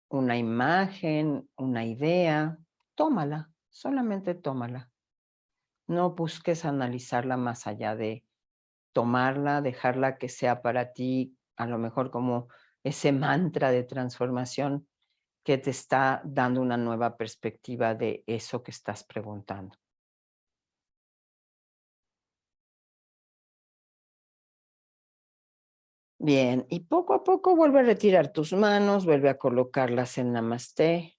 una imagen, una idea, tómala, solamente tómala. No busques analizarla más allá de tomarla, dejarla que sea para ti, a lo mejor como ese mantra de transformación que te está dando una nueva perspectiva de eso que estás preguntando. Bien, y poco a poco vuelve a retirar tus manos, vuelve a colocarlas en Namasté.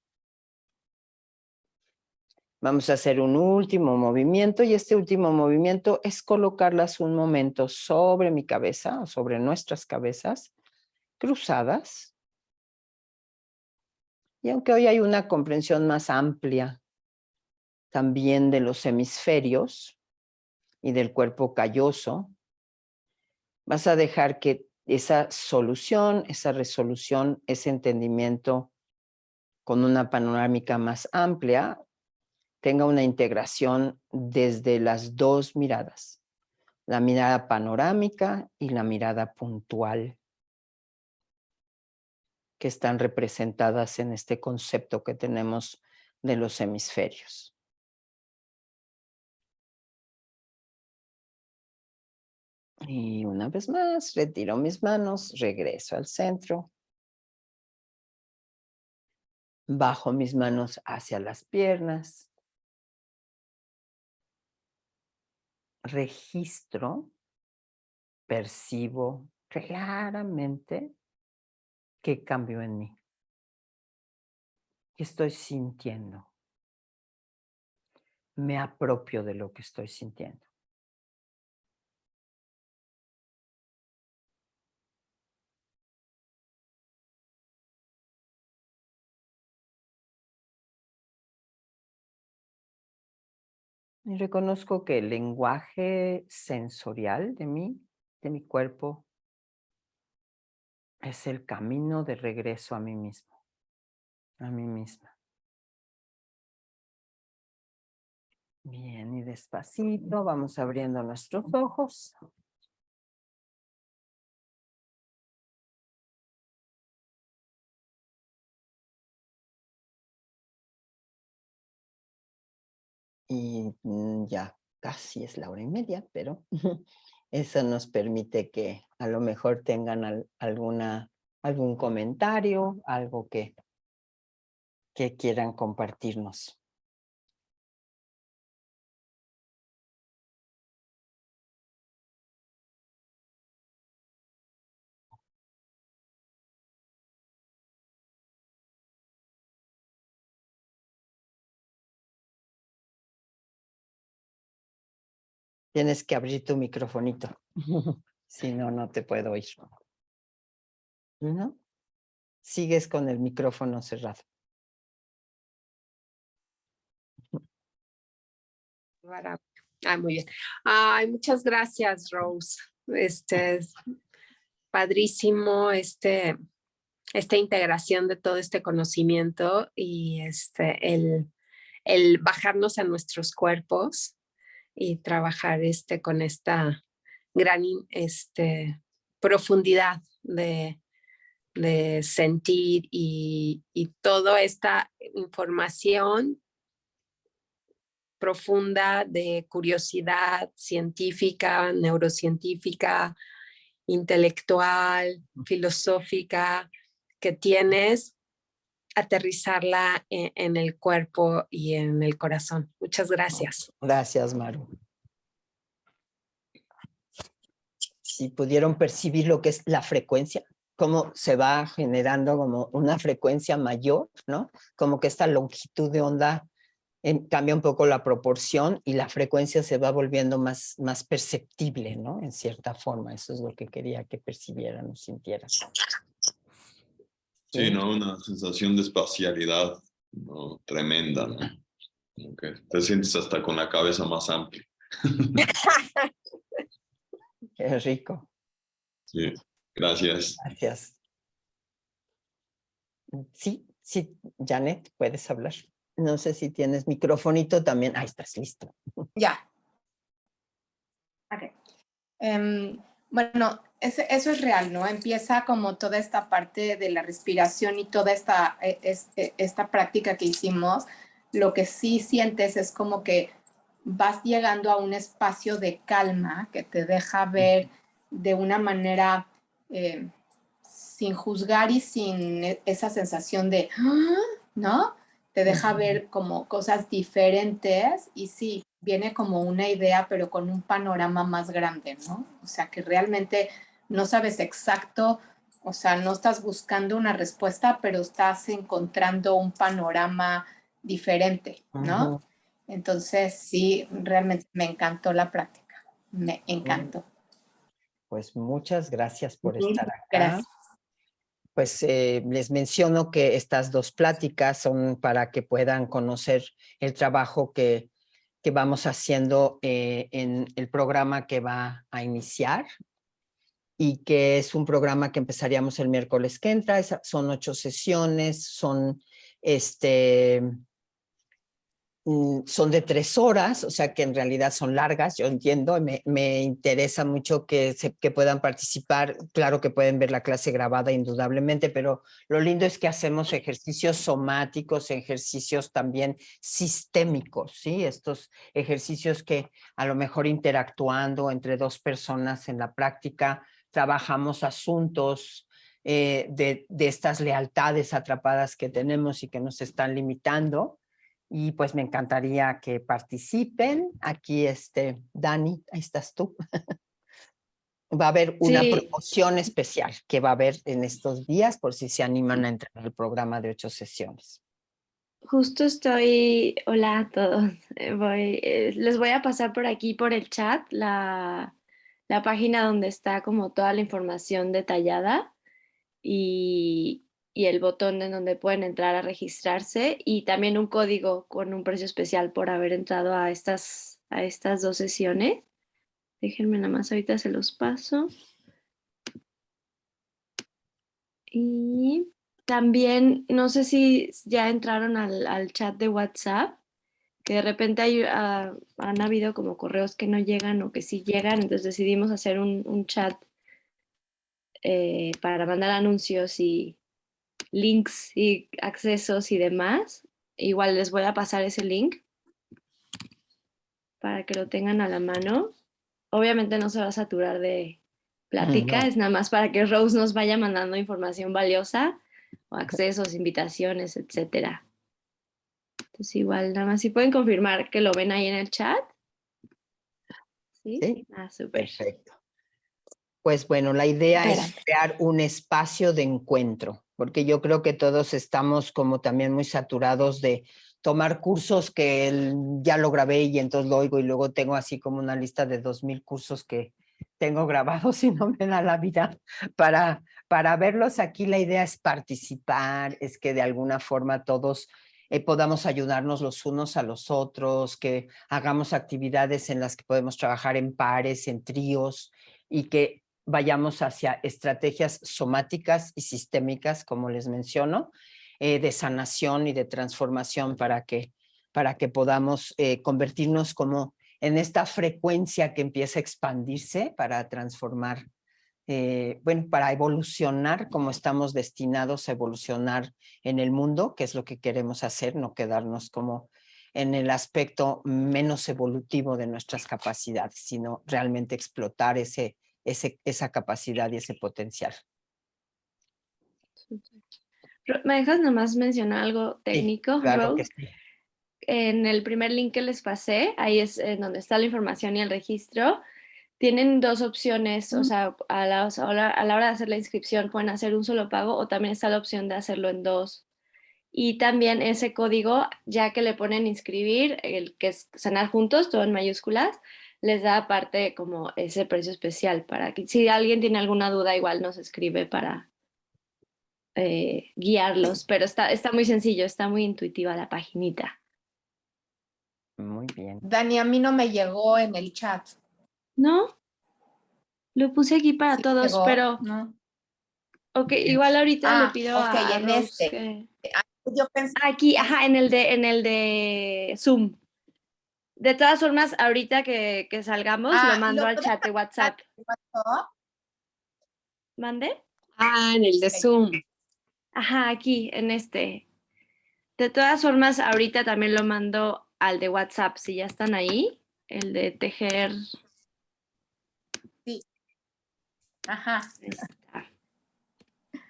Vamos a hacer un último movimiento y este último movimiento es colocarlas un momento sobre mi cabeza o sobre nuestras cabezas, cruzadas. Y aunque hoy hay una comprensión más amplia también de los hemisferios y del cuerpo calloso, vas a dejar que esa solución, esa resolución, ese entendimiento con una panorámica más amplia tenga una integración desde las dos miradas, la mirada panorámica y la mirada puntual, que están representadas en este concepto que tenemos de los hemisferios. Y una vez más, retiro mis manos, regreso al centro. Bajo mis manos hacia las piernas. Registro, percibo claramente qué cambio en mí. ¿Qué estoy sintiendo? Me apropio de lo que estoy sintiendo. Y reconozco que el lenguaje sensorial de mí, de mi cuerpo, es el camino de regreso a mí mismo, a mí misma. Bien, y despacito vamos abriendo nuestros ojos. Y ya casi es la 1:30, pero eso nos permite que a lo mejor tengan algún comentario, algo que quieran compartirnos. Tienes que abrir tu microfonito. Si no, no te puedo oír. ¿No? Sigues con el micrófono cerrado. Muy bien. Ay, muchas gracias, Rose. Es padrísimo esta integración de todo este conocimiento y el bajarnos a nuestros cuerpos y trabajar con esta gran profundidad de sentir y toda esta información profunda de curiosidad científica, neurocientífica, intelectual, filosófica que tienes, aterrizarla en el cuerpo y en el corazón. Muchas gracias. Gracias, Maru. Si pudieron percibir lo que es la frecuencia, cómo se va generando como una frecuencia mayor, ¿no? Como que esta longitud de onda cambia un poco la proporción y la frecuencia se va volviendo más perceptible, ¿no? En cierta forma, eso es lo que quería que percibieran o sintieran. Sí, ¿no? Una sensación de espacialidad, ¿no? Tremenda, ¿no? Como que te sientes hasta con la cabeza más amplia. Qué rico. Sí, gracias. Gracias. Sí, Janet, puedes hablar. No sé si tienes microfonito también. Ahí estás, listo. Ya. Okay. Bueno, eso es real, ¿no? Empieza como toda esta parte de la respiración y toda esta práctica que hicimos. Lo que sí sientes es como que vas llegando a un espacio de calma que te deja ver de una manera sin juzgar y sin esa sensación de, ¿no? Te deja ver como cosas diferentes y sí, viene como una idea, pero con un panorama más grande, ¿no? O sea, que realmente no sabes exacto, o sea, no estás buscando una respuesta, pero estás encontrando un panorama diferente, ¿no? Entonces, sí, realmente me encantó la práctica, me encantó. Pues muchas gracias por estar acá. Gracias. Pues les menciono que estas 2 pláticas son para que puedan conocer el trabajo que vamos haciendo en el programa que va a iniciar y que es un programa que empezaríamos el miércoles que entra. Son 8 sesiones, son de 3 horas, o sea que en realidad son largas, yo entiendo, me interesa mucho que puedan participar. Claro que pueden ver la clase grabada indudablemente, pero lo lindo es que hacemos ejercicios somáticos, ejercicios también sistémicos, ¿sí? Estos ejercicios que a lo mejor interactuando entre 2 personas en la práctica, trabajamos asuntos de estas lealtades atrapadas que tenemos y que nos están limitando. Y pues me encantaría que participen. Aquí Dani, ahí estás tú. Va a haber una promoción especial que va a haber en estos días por si se animan a entrar al programa de 8 sesiones. Justo hola a todos, les voy a pasar por aquí por el chat la página donde está como toda la información detallada y el botón en donde pueden entrar a registrarse y también un código con un precio especial por haber entrado a estas 2 sesiones. Déjenme nada más, ahorita se los paso. Y también, no sé si ya entraron al chat de WhatsApp, que de repente han habido como correos que no llegan o que sí llegan, entonces decidimos hacer un chat para mandar anuncios y links y accesos y demás. Igual les voy a pasar ese link. para que lo tengan a la mano. Obviamente no se va a saturar de plática, No. es nada más para que Rose nos vaya mandando información valiosa o accesos, invitaciones, etcétera. Entonces igual nada más si pueden confirmar que lo ven ahí en el chat. ¿Sí? Sí. Ah, súper. Perfecto. Pues bueno, la idea es Espérate. crear un espacio de encuentro, porque yo creo que todos estamos como también muy saturados de tomar cursos que ya lo grabé y entonces lo oigo y luego tengo así como una lista de 2000 cursos que tengo grabados y no me da la vida para verlos. Aquí la idea es participar, es que de alguna forma todos podamos ayudarnos los unos a los otros, que hagamos actividades en las que podemos trabajar en pares, en tríos y que vayamos hacia estrategias somáticas y sistémicas, como les menciono, de sanación y de transformación para que podamos convertirnos como en esta frecuencia que empieza a expandirse para transformar, bueno, para evolucionar como estamos destinados a evolucionar en el mundo, que es lo que queremos hacer, no quedarnos como en el aspecto menos evolutivo de nuestras capacidades, sino realmente explotar esa capacidad y ese potencial. ¿Me dejas nomás mencionar algo técnico, Sí, claro Rose? que sí. En el primer link que les pasé, ahí es donde está la información y el registro. Tienen dos opciones, o sea, a la hora de hacer la inscripción pueden hacer un solo pago o también está la opción de hacerlo en dos. Y también ese código, ya que le ponen inscribir, el que es Sanar Juntos, todo en mayúsculas, les da aparte como ese precio especial para que si alguien tiene alguna duda, igual nos escribe para guiarlos, pero está muy sencillo, está muy intuitiva la paginita. Muy bien. Dani, a mí no me llegó en el chat. ¿No? Lo puse aquí para ¿Sí todos, llegó? pero No. ok, igual ahorita le pido ok, a en Rose este. que... Yo pensé Aquí, ajá, en el de Zoom. De todas formas, ahorita que salgamos, lo mando ¿lo al puedes chat de WhatsApp. mandar en WhatsApp? ¿Mande? En el de Zoom. Ajá, aquí, en este. De todas formas, ahorita también lo mando al de WhatsApp, si ya están ahí, el de tejer. Sí. Ajá. Ahí está.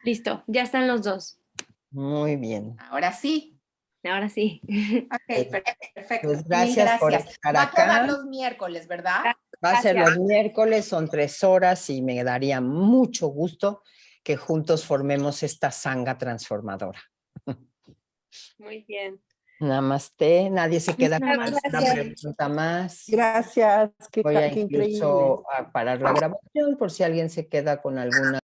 Listo, ya están los dos. Muy bien. Ahora sí. Ahora sí. Ok, perfecto. Pues Mil gracias por gracias. estar Va a quedar acá. los miércoles, ¿verdad? Va a ser Gracias. los miércoles, son 3 horas y me daría mucho gusto que juntos formemos esta sanga transformadora. Muy bien. Namaste, nadie se queda con Namaste. una pregunta más. Gracias, Voy a qué increíble. incluso a parar la grabación por si alguien se queda con alguna